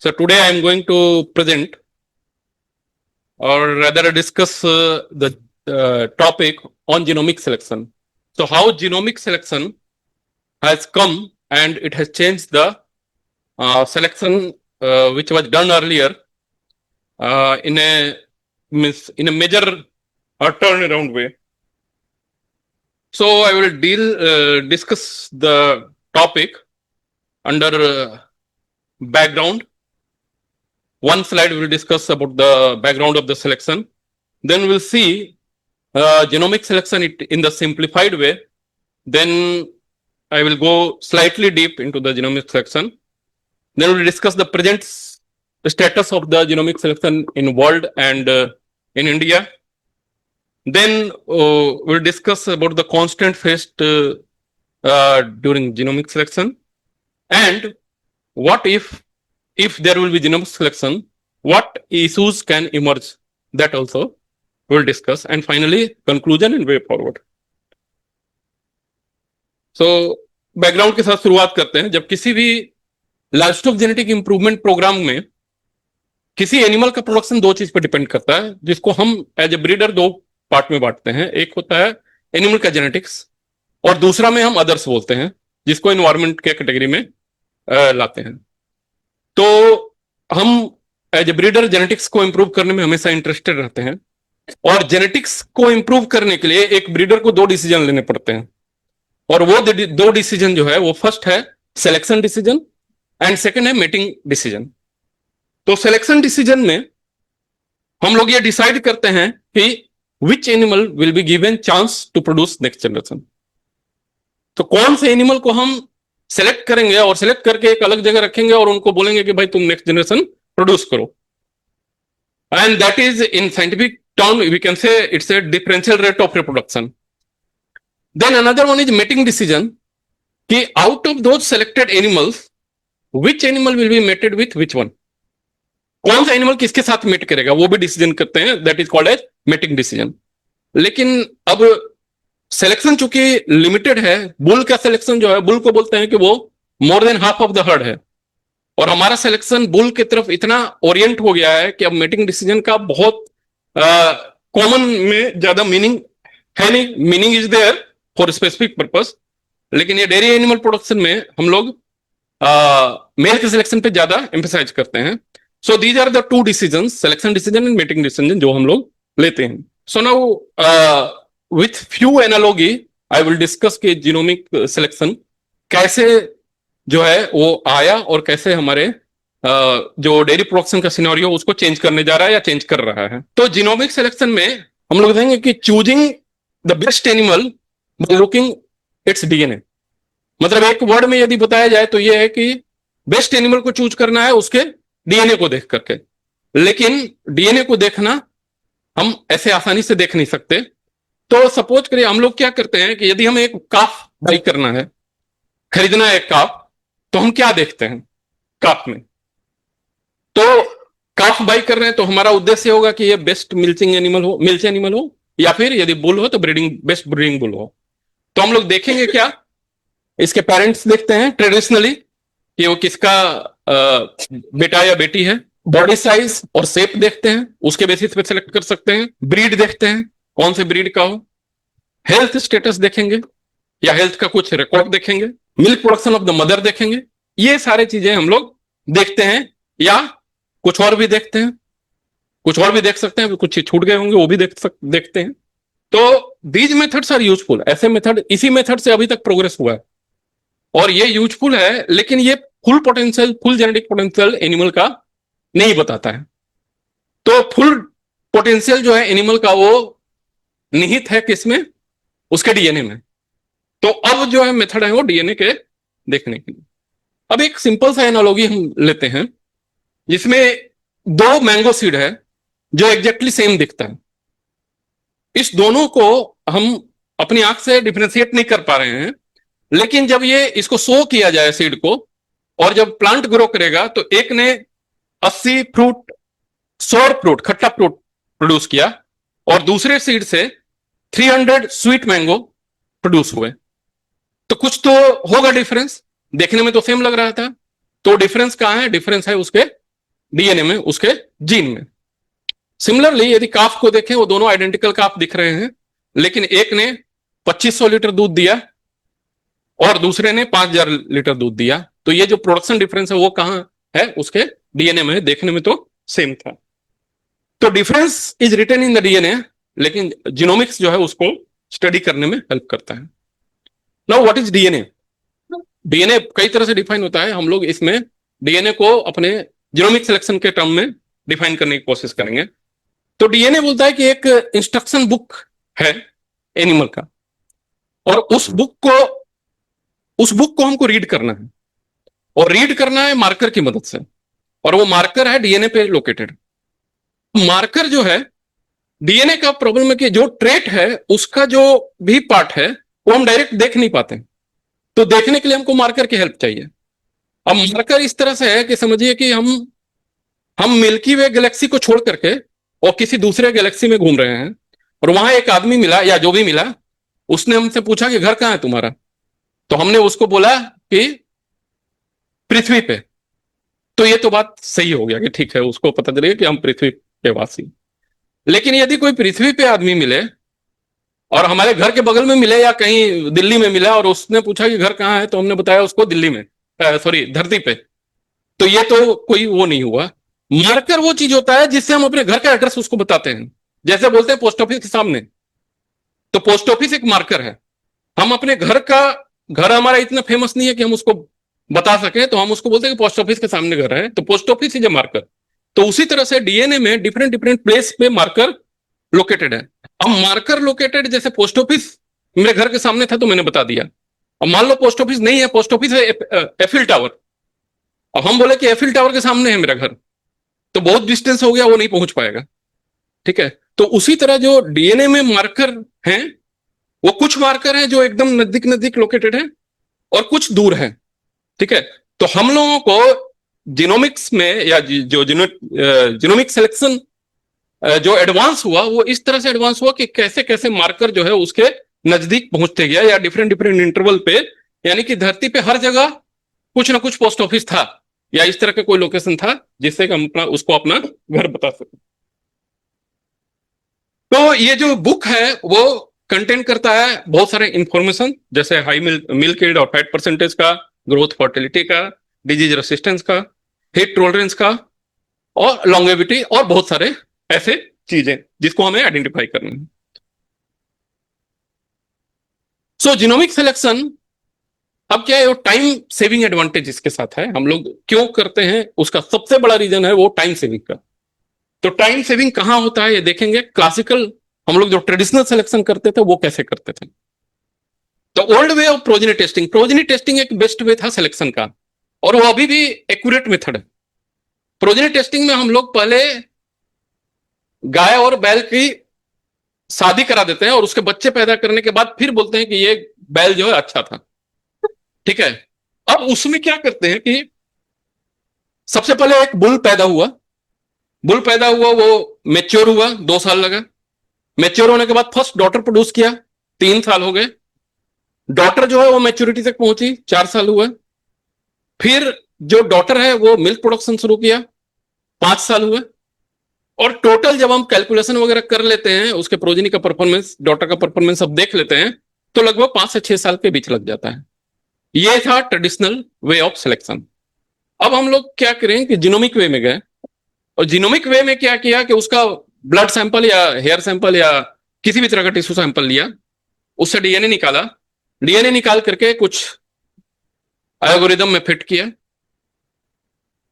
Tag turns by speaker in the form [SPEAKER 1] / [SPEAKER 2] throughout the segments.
[SPEAKER 1] So today I am going to present, or rather discuss the topic on genomic selection. So how genomic selection has come and it has changed the selection which was done earlier in a major turnaround way. So I will discuss the topic under background. One slide will discuss about the background of the selection. Then we'll see genomic selection in the simplified way. Then I will go slightly deep into the genomic selection. Then we'll discuss the present status of the genomic selection in world and in India. Then we'll discuss about the constraint faced during genomic selection, and what if there will be genomic selection, what issues can emerge, that also we'll discuss, and finally conclusion and way forward. So background के साथ शुरुआत करते हैं. जब किसी भी livestock genetic improvement programme में किसी एनिमल का प्रोडक्शन दो चीज पर डिपेंड करता है, जिसको हम एज ए ब्रीडर दो पार्ट में बांटते हैं. एक होता है एनिमल का जेनेटिक्स और दूसरा में हम अदर्स बोलते हैं, जिसको एनवायरमेंट के कैटेगरी में लाते हैं. तो हम एज ए ब्रीडर जेनेटिक्स को इंप्रूव करने में हमेशा इंटरेस्टेड रहते हैं, और जेनेटिक्स को इंप्रूव करने के लिए एक ब्रीडर को दो डिसीजन लेने पड़ते हैं. और वो दो डिसीजन जो है वो फर्स्ट है सिलेक्शन डिसीजन एंड सेकंड है मेटिंग डिसीजन. तो सिलेक्शन डिसीजन में हम लोग ये डिसाइड करते हैं कि which animal will be given chance to produce next generation. तो कौन से एनिमल को हम सेलेक्ट करेंगे और सेलेक्ट करके एक अलग जगह रखेंगे और उनको बोलेंगे कि भाई तुम नेक्स्ट जनरेशन प्रोड्यूस करो. And that is in scientific term we can say it's a differential rate of reproduction. Then another one is mating decision, कि out of those selected animals, which animal will be mated with which one? कौन सा animal किसके साथ met करेगा वो भी decision करते हैं. That is called as mating decision. लेकिन अब सिलेक्शन चूंकि लिमिटेड है, बुल का सिलेक्शन जो है, बुल को बोलते हैं कि वो more than half of the heard है, और हमारा सिलेक्शन बुल की तरफ इतना ओरिएंट हो गया है कि अब मेटिंग डिसीजन का बहुत कॉमन में ज्यादा मीनिंग है नहीं. Meaning is there for specific purpose, लेकिन ये डेयरी एनिमल प्रोडक्शन में हम लोग मेल के सिलेक्शन पे ज्यादा एम्फेसाइज करते हैं. So these are the two decisions, selection decision and mating decision, जो हम लोग लेते हैं. So now with few analogy I will discuss कि जीनोमिक सिलेक्शन कैसे जो है वो आया और कैसे हमारे जो डेयरी प्रोडक्शन का सिनेरियो उसको चेंज करने जा रहा है या चेंज कर रहा है. तो जीनोमिक सिलेक्शन में हम लोग देखेंगे कि choosing the best animal by looking its DNA. मतलब एक वर्ड में यदि बताया जाए तो यह है कि बेस्ट एनिमल को चूज करना है उसके डीएनए को देख करके. लेकिन डीएनए को देखना हम ऐसे आसानी से देख नहीं सकते. तो सपोज करिए हम लोग क्या करते हैं कि यदि हमें एक काफ बाई करना है, खरीदना है एक काफ, तो हम क्या देखते हैं काफ में? तो काफ बाई कर रहे हैं तो हमारा उद्देश्य होगा कि ये बेस्ट मिल्चिंग एनिमल हो, मिल्च एनिमल हो, या फिर यदि बुल हो तो बेस्ट ब्रीडिंग बुल हो. तो हम लोग देखेंगे क्या, इसके पेरेंट्स देखते हैं ट्रेडिशनली कि वो किसका बेटा या बेटी है. बॉडी साइज और शेप देखते हैं, उसके बेसिस पे सेलेक्ट कर सकते हैं. ब्रीड देखते हैं, कौन से ब्रीड का हो. हेल्थ स्टेटस देखेंगे या हेल्थ का कुछ रिकॉर्ड देखेंगे. Milk production of the mother देखेंगे. ये सारे चीजें हम लोग देखते हैं, या कुछ और भी देखते हैं, कुछ और भी देख सकते हैं, कुछ छूट गए होंगे वो भी देखते हैं. तो दीज मेथड्स आर यूजफुल. ऐसे मेथड, इसी मेथड से अभी तक प्रोग्रेस हुआ है और ये यूजफुल है, लेकिन ये full potential, full genetic potential animal का नहीं बताता है. तो फुल पोटेंशियल जो है एनिमल का वो निहित है किसमें? उसके डीएनए में. तो अब जो है मेथड है वो डीएनए के देखने के लिए. अब एक सिंपल सा एनालॉजी हम लेते हैं, जिसमें दो मैंगो सीड है जो एग्जैक्टली सेम दिखता है. इस दोनों को हम अपनी आंख से डिफरेंशिएट नहीं कर पा रहे हैं, लेकिन जब ये इसको सो किया जाए सीड को, और जब प्लांट ग्रो करेगा तो एक ने 80 फ्रूट, सोर फ्रूट, खट्टा फ्रूट प्रोड्यूस किया, और दूसरे सीड से 300 स्वीट मैंगो प्रोड्यूस हुए. तो कुछ तो होगा डिफरेंस. देखने में तो सेम लग रहा था, तो डिफरेंस कहां है? डिफरेंस है उसके डीएनए में, उसके जीन में। सिमिलरली यदि काफ को देखें, वो दोनों आइडेंटिकल काफ दिख रहे हैं, लेकिन एक ने 2500 लीटर दूध दिया और दूसरे ने 5000 लीटर दूध दिया, तो ये जो प्रोडक्शन डिफरेंस है वो कहां है? उसके डीएनए में। देखने में तो सेम था। तो difference is written in the DNA, लेकिन जीनोमिक्स जो है उसको स्टडी करने में हेल्प करता है। Now what is DNA? DNA कई तरह से डिफाइन होता है। हम लोग इसमें डीएनए को अपने जीनोमिक सिलेक्शन के टर्म में डिफाइन करने की कोशिश करेंगे। तो डीएनए बोलता है कि एक इंस्ट्रक्शन बुक है एनिमल का, और उस बुक को हमको रीड करना है, और रीड करना है मार्कर की मदद से, और वो मार्कर है डीएनए पे लोकेटेड। मार्कर जो है, डीएनए का प्रॉब्लम है कि जो ट्रेट है उसका जो भी पार्ट है वो हम डायरेक्ट देख नहीं पाते, तो देखने के लिए हमको मार्कर की हेल्प चाहिए। अब मार्कर इस तरह से है कि समझिए कि हम मिल्की वे गैलेक्सी को छोड़ करके और किसी दूसरे गैलेक्सी में घूम रहे हैं, और वहां एक आदमी मिला या जो भी मिला, उसने हमसे पूछा कि घर कहां है तुम्हारा, तो हमने उसको बोला कि पृथ्वी पे। तो ये तो बात सही हो गया कि ठीक है, उसको पता चलेगा कि हम पृथ्वी के वासी। लेकिन यदि कोई पृथ्वी पे आदमी मिले और हमारे घर के बगल में मिले या कहीं दिल्ली में मिला, और उसने पूछा कि घर कहां है, तो हमने बताया उसको दिल्ली में, सॉरी धरती पे, तो ये तो कोई वो नहीं हुआ। मार्कर वो चीज होता है जिससे हम अपने घर का एड्रेस उसको बताते हैं। जैसे बोलते हैं पोस्ट ऑफिस के सामने, तो पोस्ट ऑफिस एक मार्कर है। हम अपने घर हमारा इतना फेमस नहीं है कि हम उसको बता सके, तो हम उसको बोलते हैं कि पोस्ट ऑफिस के सामने घर है, तो post office is a marker. तो उसी तरह से डीएनए में डिफरेंट डिफरेंट प्लेस पे मार्कर लोकेटेड है। अब मार्कर लोकेटेड, जैसे पोस्ट ऑफिस मेरे घर के सामने था तो मैंने बता दिया। अब मान लो पोस्ट ऑफिस नहीं है, पोस्ट ऑफिस है एफिल टावर, अब हम बोले कि एफिल टावर के सामने है मेरा घर, तो बहुत डिस्टेंस हो गया, वो नहीं पहुंच पाएगा। ठीक है, तो उसी तरह जो डीएनए में मार्कर हैं, वो कुछ मार्कर हैं जो एकदम नजदीक नजदीक लोकेटेड है और कुछ दूर है। ठीक है, तो हम लोगों को जीनोमिक्स में या जो जीनोमिक सिलेक्शन जो एडवांस हुआ, वो इस तरह से एडवांस हुआ कि कैसे कैसे मार्कर जो है उसके नजदीक पहुंचते गया, या डिफरेंट डिफरेंट इंटरवल पे, यानी कि धरती पे हर जगह कुछ ना कुछ पोस्ट ऑफिस था या इस तरह का कोई लोकेशन था जिससे हम उसको अपना घर बता सकें। तो ये जो बुक है वो कंटेन करता है बहुत सारे इंफॉर्मेशन, जैसे हाई मिल्क यील्ड और फैट परसेंटेज का, ग्रोथ फर्टिलिटी का, डिजीज रेसिस्टेंस का, हीट टॉलरेंस का, और लॉन्गेविटी, और बहुत सारे ऐसे चीजें जिसको हमें आइडेंटिफाई करना है। सो जीनोमिक सिलेक्शन, अब क्या है, वो टाइम सेविंग एडवांटेज इसके साथ है। हम लोग क्यों करते हैं, उसका सबसे बड़ा रीजन है वो टाइम सेविंग का। तो टाइम सेविंग कहां होता है ये देखेंगे। क्लासिकल हम लोग जो ट्रेडिशनल सिलेक्शन करते थे वो कैसे करते थे। तो old way of progeny testing एक बेस्ट वे था सिलेक्शन का, और वो अभी भी एक्यूरेट मेथड है। प्रोजेनी टेस्टिंग में हम लोग पहले गाय और बैल की शादी करा देते हैं और उसके बच्चे पैदा करने के बाद फिर बोलते हैं कि ये बैल जो है अच्छा था। ठीक है, अब उसमें क्या करते हैं कि सबसे पहले एक बुल पैदा हुआ, वो मेच्योर हुआ, 2 साल लगा। मेच्योर होने के बाद फर्स्ट डॉटर प्रोड्यूस किया, 3 साल हो गए। डॉटर जो है वो मैच्योरिटी तक पहुंची, 4 साल हुआ। फिर जो डॉटर है वो मिल्क प्रोडक्शन शुरू किया, 5 साल हुए। और टोटल जब हम कैलकुलेशन वगैरह कर लेते हैं, उसके प्रोजेनी का परफॉर्मेंस, डॉटर का परफॉर्मेंस सब देख लेते हैं, तो लगभग 5 से 6 साल के बीच लग जाता है। ये था ट्रेडिशनल वे ऑफ सिलेक्शन। अब हम लोग क्या करें कि जीनोमिक वे में गए, और जीनोमिक वे में क्या किया कि उसका ब्लड सैंपल या हेयर सैंपल या किसी भी तरह का टिश्यू सैंपल लिया, उससे डीएनए निकाला, डीएनए निकाल करके कुछ एल्गोरिदम में फिट किया,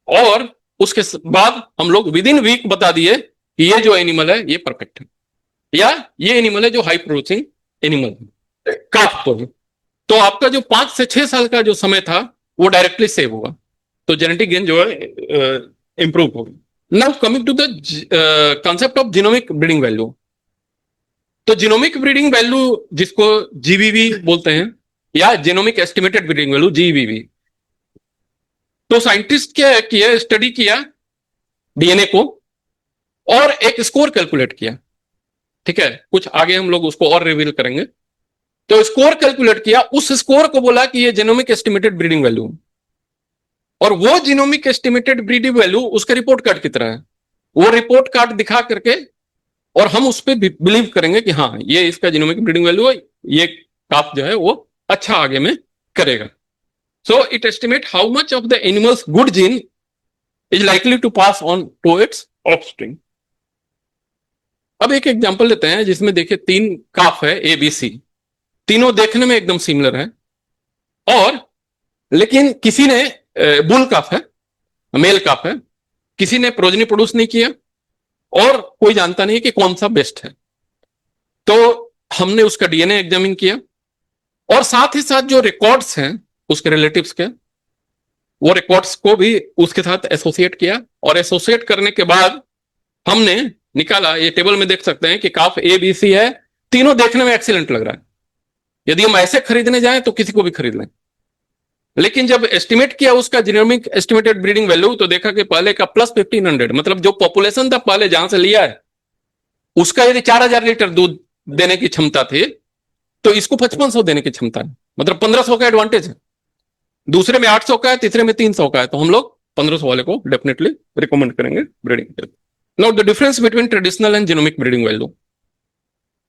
[SPEAKER 1] और उसके बाद हम लोग विद इन वीक बता दिए कि ये जो एनिमल है ये परफेक्ट है, या ये एनिमल है जो हाई प्रोटीन एनिमल है, काफ तो आपका जो 5 से 6 साल का जो समय था वो डायरेक्टली सेव होगा, तो जेनेटिक गेन जो है इंप्रूव होगी। Now coming to the concept of genomic breeding value. तो जीनोमिक ब्रीडिंग वैल्यू जिसको जीबीवी बोलते हैं, या genomic estimated breeding value, GBV. तो साइंटिस्ट क्या किया, स्टडी किया डीएनए को और एक स्कोर कैलकुलेट किया। ठीक है, कुछ आगे हम लोग उसको और रिवील करेंगे। तो स्कोर कैलकुलेट किया, उस स्कोर को बोला कि ये जीनोमिक एस्टिमेटेड ब्रीडिंग वैल्यू। और वो जीनोमिक एस्टिमेटेड ब्रीडिंग वैल्यू उसका रिपोर्ट कार्ड की तरह है। वो रिपोर्ट कार्ड दिखा करके और हम उस पर बिलीव करेंगे कि हाँ ये इसका जीनोमिक ब्रीडिंग वैल्यू है, ये काफ जो है वो अच्छा आगे में करेगा। So it estimate how much of the animals good gene is likely to pass on to its offspring. अब एक एग्जांपल लेते हैं जिसमें देखिए 3 काफ है ए बी सी, तीनों देखने में एकदम सिमिलर है, और लेकिन किसी ने बुल काफ है, मेल काफ है, किसी ने प्रोजनी प्रोड्यूस नहीं किया और कोई जानता नहीं कि कौन सा बेस्ट है। तो हमने उसका डीएनए एग्जामिन किया और साथ ही साथ जो रिकॉर्ड्स हैं उसके रिलेटिव्स के, वो रिकॉर्ड्स को भी उसके साथ एसोसिएट किया, और एसोसिएट करने के बाद हमने निकाला, ये टेबल में देख सकते हैं कि काफ ए बी सी है, तीनों देखने में एक्सीलेंट लग रहा है। यदि हम ऐसे खरीदने जाएं तो किसी को भी खरीद लें, लेकिन जब एस्टिमेट किया उसका जीनोमिक एस्टिमेटेड ब्रीडिंग वैल्यू तो देखा कि पहले का प्लस 1500, मतलब जो पॉपुलेशन था पहले जहां से लिया है उसका यदि 4000 लीटर दूध देने की क्षमता थी तो इसको 5500 देने की क्षमता है, मतलब 1500 का एडवांटेज है। दूसरे में 800 का है, तीसरे में 300 का है, तो हम लोग 1500 वाले को डेफिनेटली रिकमेंड करेंगे ब्रीडिंग के लिए। Now the difference between traditional and genomic breeding value,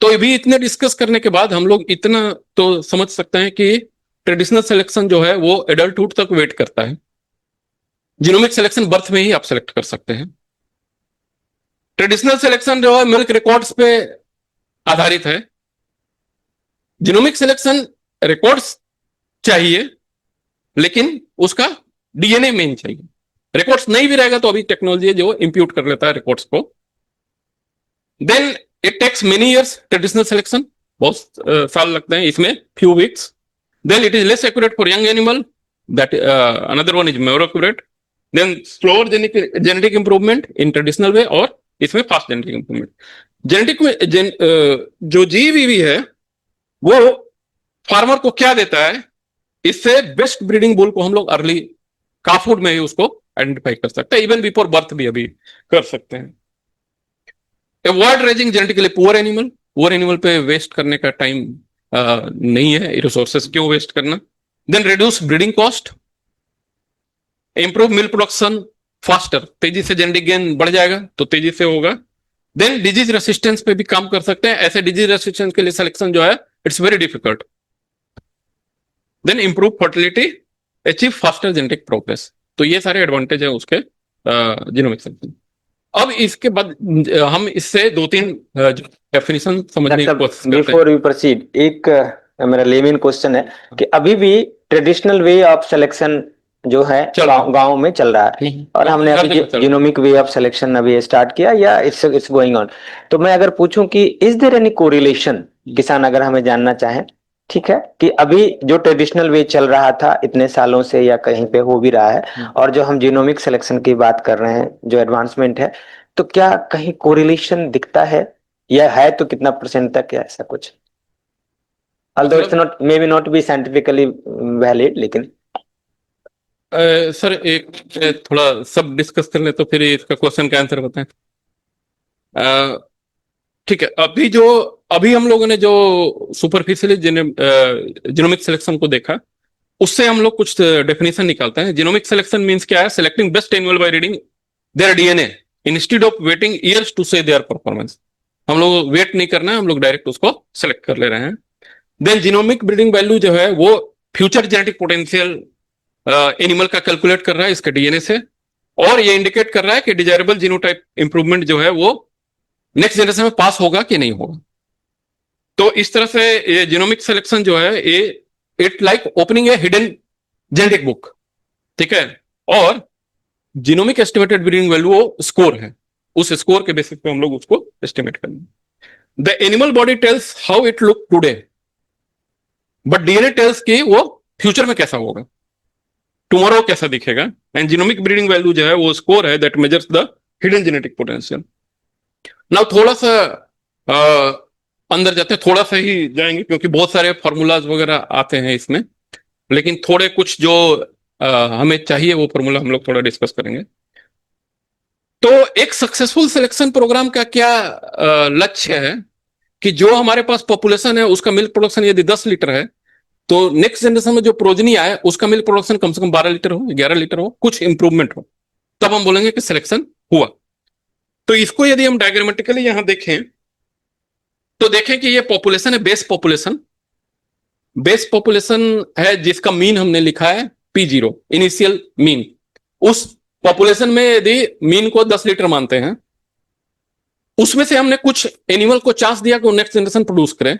[SPEAKER 1] तो अभी इतने डिस्कस करने के बाद हम लोग इतना तो समझ सकते हैं कि ट्रेडिशनल सिलेक्शन जो है वो एडल्टहुड तक वेट करता है, जीनोमिक सिलेक्शन बर्थ में ही आप सेलेक्ट कर सकते हैं। ट्रेडिशनल सिलेक्शन जो है मिल्क रिकॉर्ड्स पे आधारित है, जीनोमिक सिलेक्शन रिकॉर्ड्स चाहिए लेकिन उसका डीएनए मेन चाहिए। रिकॉर्ड्स नहीं भी रहेगा तो अभी टेक्नोलॉजी जो इंप्यूट कर लेता है रिकॉर्ड्स को। Then it takes many years, traditional selection बहुत साल लगते हैं, इसमें few weeks. Then it is less accurate for young animal, that another one is more accurate. Then slower genetic improvement in traditional way, और इसमें fast genetic improvement. Genetic में जो जीवीवी है वो फार्मर को क्या देता है, इससे बेस्ट ब्रीडिंग बुल को हम लोग अर्ली काफूड में ही उसको आइडेंटिफाई कर सकते हैं, इवन बिफोर बर्थ भी अभी कर सकते हैं। Avoid raising genetically poor animal पे वेस्ट करने का टाइम नहीं है, रिसोर्सेस क्यों वेस्ट करना। Then reduce breeding cost, improve milk production faster, तेजी से जेनेटिक गेन बढ़ जाएगा तो तेजी से होगा। देन डिजीज रेसिस्टेंस पे भी काम कर सकते हैं, ऐसे डिजीज रेसिस्टेंस के लिए सिलेक्शन जो है it's very difficult. Then improve fertility, achieve faster genetic progress. तो ये सारे एडवांटेज है उसके जीनोमिक सिलेक्शन। अब इसके बाद हम इससे 2-3 डेफिनेशन समझने की कोशिश करते हैं।
[SPEAKER 2] बिफोर यू प्रोसीड, एक मेरा लेमन क्वेश्चन है कि अभी भी ट्रेडिशनल वे ऑफ सिलेक्शन जो है गांव में चल रहा है और हमने अभी जीनोमिक वे ऑफ सिलेक्शन अभी स्टार्ट किया या इट्स गोइंग ऑन। तो मैं अगर पूछूं कि इज देयर एनी कोरिलेशन, किसान अगर हमें जानना चाहे, ठीक है, कि अभी जो ट्रेडिशनल वे चल रहा था इतने सालों से या कहीं पे हो भी रहा है और जो हम जीनोमिक सिलेक्शन की बात कर रहे हैं जो एडवांसमेंट है, तो क्या कहीं कोरिलेशन दिखता है या है तो कितना परसेंट तक, या ऐसा कुछ? although it's not maybe not be scientifically valid, लेकिन
[SPEAKER 1] सर एक थोड़ा सब डिस्कस कर ले तो फिर इसका क्वेश्चन का आंसर बताएं। ठीक है, अभी हम लोगों ने जो सुपरफिशियली जीनोमिक सिलेक्शन को देखा उससे हम लोग कुछ डेफिनेशन निकालते हैं। जीनोमिक सिलेक्शन मींस क्या है, selecting best animal by reading their DNA instead of waiting years to see their performance. हम लोग वेट नहीं करना है, हम लोग डायरेक्ट उसको सेलेक्ट कर ले रहे हैं। देन जीनोमिक ब्रीडिंग वैल्यू जो है वो फ्यूचर जेनेटिक पोटेंशियल एनिमल का कैलकुलेट कर रहा है इसके डीएनए से, और ये इंडिकेट कर रहा है कि डिजायरेबल जीनोटाइप इंप्रूवमेंट जो है वो नेक्स्ट जनरेशन में पास होगा कि नहीं होगा। तो इस तरह से ये जीनोमिक सिलेक्शन जो है ये it like opening A hidden genetic book, ठीक है। और जीनोमिक एस्टिमेटेड ब्रीडिंग वैल्यू वो स्कोर है, उस स्कोर के बेसिस पे हम लोग उसको एस्टिमेट करेंगे। The animal body tells how it look today, but DNA tells कि वो फ्यूचर में कैसा होगा, टुमारो कैसा दिखेगा। एंड जीनोमिक ब्रीडिंग वैल्यू जो है वो स्कोर है that measures the hidden genetic potential. Now थोड़ा सा अंदर जाते हैं, थोड़ा सा ही जाएंगे क्योंकि बहुत सारे फॉर्मूलाज वगैरह आते हैं इसमें, लेकिन थोड़े कुछ जो हमें चाहिए वो फॉर्मूला हम लोग थोड़ा डिस्कस करेंगे। तो एक सक्सेसफुल सिलेक्शन प्रोग्राम का क्या लक्ष्य है कि जो हमारे पास पॉपुलेशन है उसका मिल्क प्रोडक्शन यदि 10 लीटर है तो नेक्स्ट जनरेशन में जो प्रोजनी आए उसका मिल्क प्रोडक्शन कम से कम 12 लीटर हो, 11 लीटर हो, कुछ इंप्रूवमेंट हो, तब हम बोलेंगे कि सिलेक्शन हुआ। तो इसको यदि हम डायग्रामेटिकली यहां देखें तो देखें कि ये पॉपुलेशन है, बेस पॉपुलेशन है जिसका मीन हमने लिखा है P0 इनिशियल मीन। उस पॉपुलेशन में यदि मीन को 10 लीटर मानते हैं, उसमें से हमने कुछ एनिमल को चांस दिया कि वो नेक्स्ट जनरेशन प्रोड्यूस करे,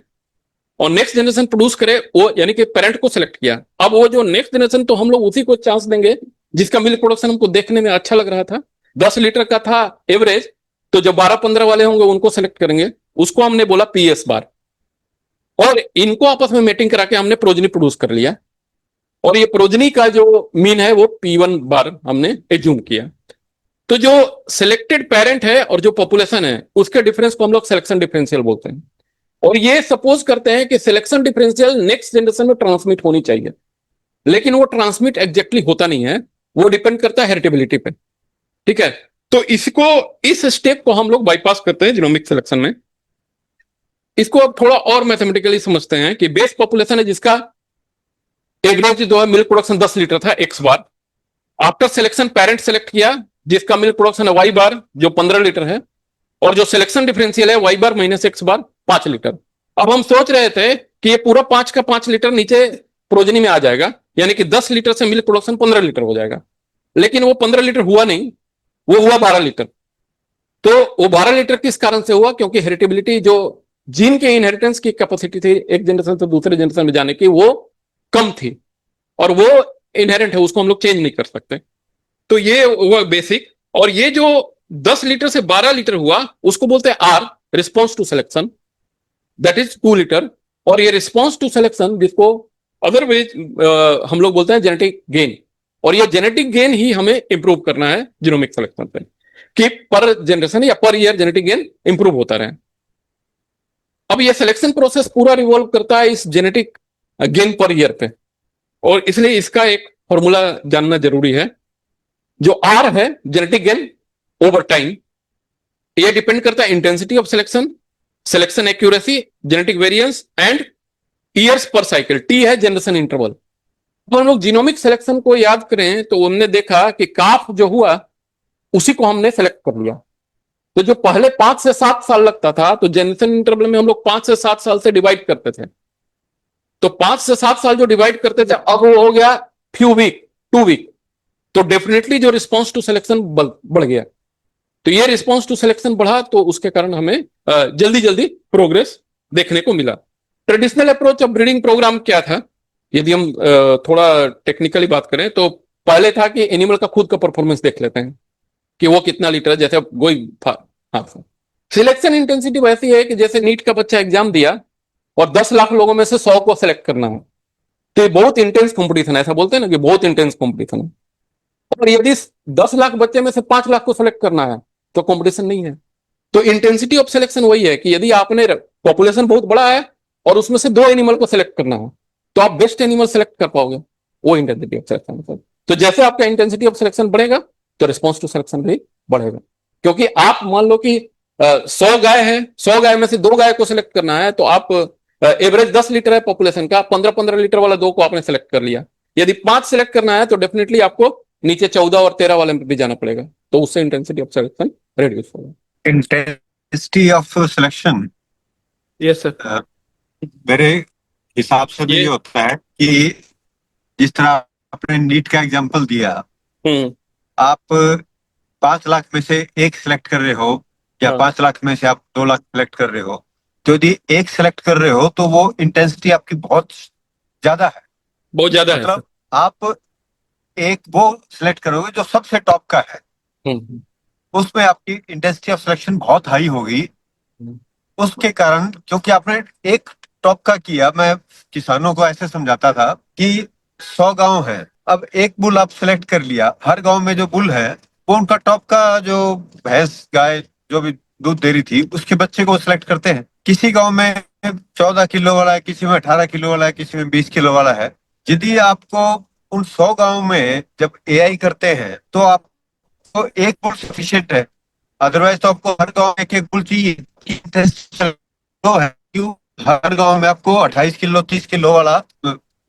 [SPEAKER 1] और नेक्स्ट जनरेशन प्रोड्यूस करे वो यानी कि पेरेंट को सिलेक्ट किया। अब वो जो नेक्स्ट जनरेशन तो हम लोग उसी को चांस देंगे जिसका मिल्क प्रोडक्शन हमको देखने में अच्छा लग रहा था, 10 लीटर का था एवरेज, तो जो 12-15 वाले होंगे उनको सिलेक्ट करेंगे, उसको हमने बोला PS बार। और इनको आपस में मेटिंग करा के हमने प्रोजनी प्रोड्यूस कर लिया, और ये प्रोजनी का जो मीन है वो P1 बार हमने एज्यूम किया। तो जो सिलेक्टेड पेरेंट है और जो पॉपुलेशन है उसके डिफरेंस को हम लोग सिलेक्शन डिफरेंशियल बोलते हैं। और ये सपोज करते हैं कि सिलेक्शन डिफरेंशियल नेक्स्ट जनरेशन में ट्रांसमिट होनी चाहिए, लेकिन वो ट्रांसमिट एग्जैक्टली होता नहीं है, वो डिपेंड करता है हेरिटेबिलिटी पे। ठीक है, तो इसको, इस स्टेप को हम लोग बाईपास करते हैं जीनोमिक सिलेक्शन में। इसको अब थोड़ा और मैथमेटिकली समझते हैं कि बेस पॉपुलेशन है जिसका एवरेज जो है मिल्क प्रोडक्शन 10 लीटर था एक्स बार। आफ्टर सिलेक्शन पेरेंट सेलेक्ट किया जिसका मिल्क प्रोडक्शन है वाई बार जो 15 लीटर है, और जो सिलेक्शन डिफरेंशियल है वाई बार माइनस एक्स बार 5 लीटर। अब हम सोच रहे थे कि ये पूरा 5 का 5 लीटर नीचे प्रोजनी में आ जाएगा, यानी कि 10 लीटर से मिल्क प्रोडक्शन 15 लीटर हो जाएगा, लेकिन वो 15 लीटर हुआ नहीं, वो हुआ 12 लीटर। तो वो 12 लीटर किस कारण से हुआ? क्योंकि हेरिटेबिलिटी, जो जीन के इनहेरिटेंस की कैपेसिटी थी एक जनरेशन से दूसरे जनरेशन में जाने की, वो कम थी, और वो इनहेरेंट है, उसको हम लोग चेंज नहीं कर सकते। तो ये हुआ बेसिक। और ये जो 10 लीटर से 12 लीटर हुआ उसको बोलते हैं R, response to selection, that is 2 litre. और ये रिस्पॉन्स टू सिलेक्शन जिसको अदरवाइज हम लोग बोलते हैं जेनेटिक गेन, और ये जेनेटिक गेन ही हमें इंप्रूव करना है जीनोमिक सिलेक्शन पे, कि पर जनरेशन या per year genetic gain improve होता रहे। अब ये सिलेक्शन प्रोसेस पूरा रिवॉल्व करता है इस जेनेटिक गेन पर ईयर पे, और इसलिए इसका एक फॉर्मूला जानना जरूरी है। जो R है जेनेटिक गेन ओवर टाइम, ये डिपेंड करता है intensity of selection, selection accuracy, genetic variance and years पर साइकिल। T है जनरेशन इंटरवल। तो हम लोग जीनोमिक सिलेक्शन को याद करें तो हमने देखा कि काफ जो हुआ उसी को हमने सेलेक्ट कर लिया। तो जो पहले 5 से 7 साल लगता था, तो जनरेशन इंटरवल में हम लोग 5 से 7 साल से डिवाइड करते थे। तो 5 से 7 साल जो डिवाइड करते थे, अब वो हो गया फ्यू वीक, 2 वीक। तो डेफिनेटली जो रिस्पॉन्स टू सिलेक्शन बढ़ गया। तो ये रिस्पॉन्स टू सिलेक्शन बढ़ा, तो उसके कारण हमें जल्दी जल्दी प्रोग्रेस देखने को मिला। Traditional approach of breeding programme क्या था? यदि हम थोड़ा टेक्निकली बात करें तो पहले था कि एनिमल का खुद का परफॉर्मेंस देख लेते हैं कि वो कितना लीटर, जैसे गोई हाँ। सिलेक्शन इंटेंसिटी वैसी है कि जैसे नीट का बच्चा एग्जाम दिया और 10 लाख लोगों में से 100 को सिलेक्ट करना है, तो बहुत इंटेंस कंपटीशन है, ऐसा बोलते हैं ना कि बहुत इंटेंस कंपटीशन है। और यदि 10 लाख बच्चे में से 5 लाख को सिलेक्ट करना है तो कंपटीशन नहीं है। तो इंटेंसिटी ऑफ सिलेक्शन वही है कि यदि आपने पॉपुलेशन बहुत बड़ा है और उसमें से 2 एनिमल को सिलेक्ट करना है तो आप बेस्ट एनिमल सिलेक्ट कर पाओगे, वो इंटेंसिटी ऑफ सिलेक्शन। तो जैसे आपका इंटेंसिटी ऑफ सिलेक्शन बढ़ेगा तो रिस्पॉन्स टू सिलेक्शन भी बढ़ेगा। क्योंकि आप मान लो कि 100 गाय है, 100 गाय में से 2 गाय को सिलेक्ट करना है, तो आप एवरेज 10 लीटर है पॉपुलेशन का, 15-15 लीटर वाला 2 को आपने सिलेक्ट कर लिया। यदि 5 सिलेक्ट करना है तो डेफिनेटली आपको नीचे 14 और 13 वाले में भी जाना पड़ेगा, तो उससे इंटेंसिटी ऑफ सिलेक्शन रिड्यूस होगा।
[SPEAKER 3] Intensity of selection,
[SPEAKER 1] yes sir,
[SPEAKER 3] मेरे हिसाब से भी ये होता है कि जिस तरह आपने नीट का एग्जांपल दिया, आप 5 लाख में से 1 सिलेक्ट कर रहे हो या 5 लाख में से आप 2 लाख सिलेक्ट कर रहे हो, तो यदि 1 सिलेक्ट कर रहे हो तो वो इंटेंसिटी आपकी बहुत ज्यादा है,
[SPEAKER 1] बहुत ज्यादा है।
[SPEAKER 3] मतलब आप एक वो सिलेक्ट करोगे जो सबसे टॉप का है, उसमें आपकी इंटेंसिटी ऑफ सिलेक्शन बहुत हाई होगी। उसके कारण, क्योंकि आपने एक टॉप का किया, मैं किसानों को ऐसे समझाता था कि 100 गांव है, अब एक बुल आप सिलेक्ट कर लिया, हर गांव में जो बुल है वो उनका टॉप का जो भैंस गाय जो भी दूध दे रही थी उसके बच्चे को सिलेक्ट करते हैं। किसी गांव में 14 किलो वाला है, किसी में 18 किलो वाला है, किसी में 20 किलो वाला है। यदि आपको उन 100 गांव में जब एआई करते हैं तो आपको एक बुल सफिशिएंट है, अदरवाइज तो आपको हर गांव में एक बुल चाहिए। तो है क्यों हर गांव में आपको 28 किलो 30 किलो वाला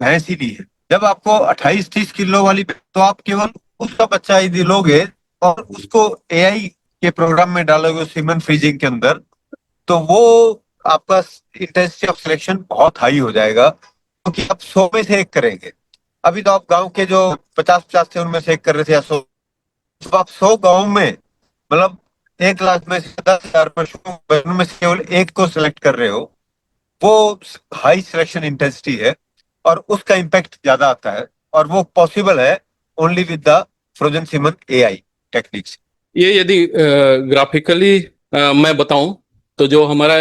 [SPEAKER 3] भैंस ही ली है। जब आपको 28-30 किलो वाली, तो आप केवल उसका बच्चा यदि लोगे और उसको एआई के प्रोग्राम में डालोगे सीमन फ्रीजिंग के अंदर, तो वो आपका इंटेंसिटी ऑफ सिलेक्शन बहुत हाई हो जाएगा, क्योंकि आप 100 में से एक करेंगे। अभी तो आप गांव के जो 50-50 थे उनमें से एक कर रहे थे, या 100, तो आप 100 गाँव में, मतलब 1 लाख में से 10,000 पशुओं में से केवल एक को सिलेक्ट कर रहे हो, वो हाई सिलेक्शन इंटेंसिटी है और उसका इम्पैक्ट ज्यादा आता है, और वो पॉसिबल है only with the frozen semen AI techniques.
[SPEAKER 1] ये यदि ग्राफिकली मैं बताऊं तो जो हमारा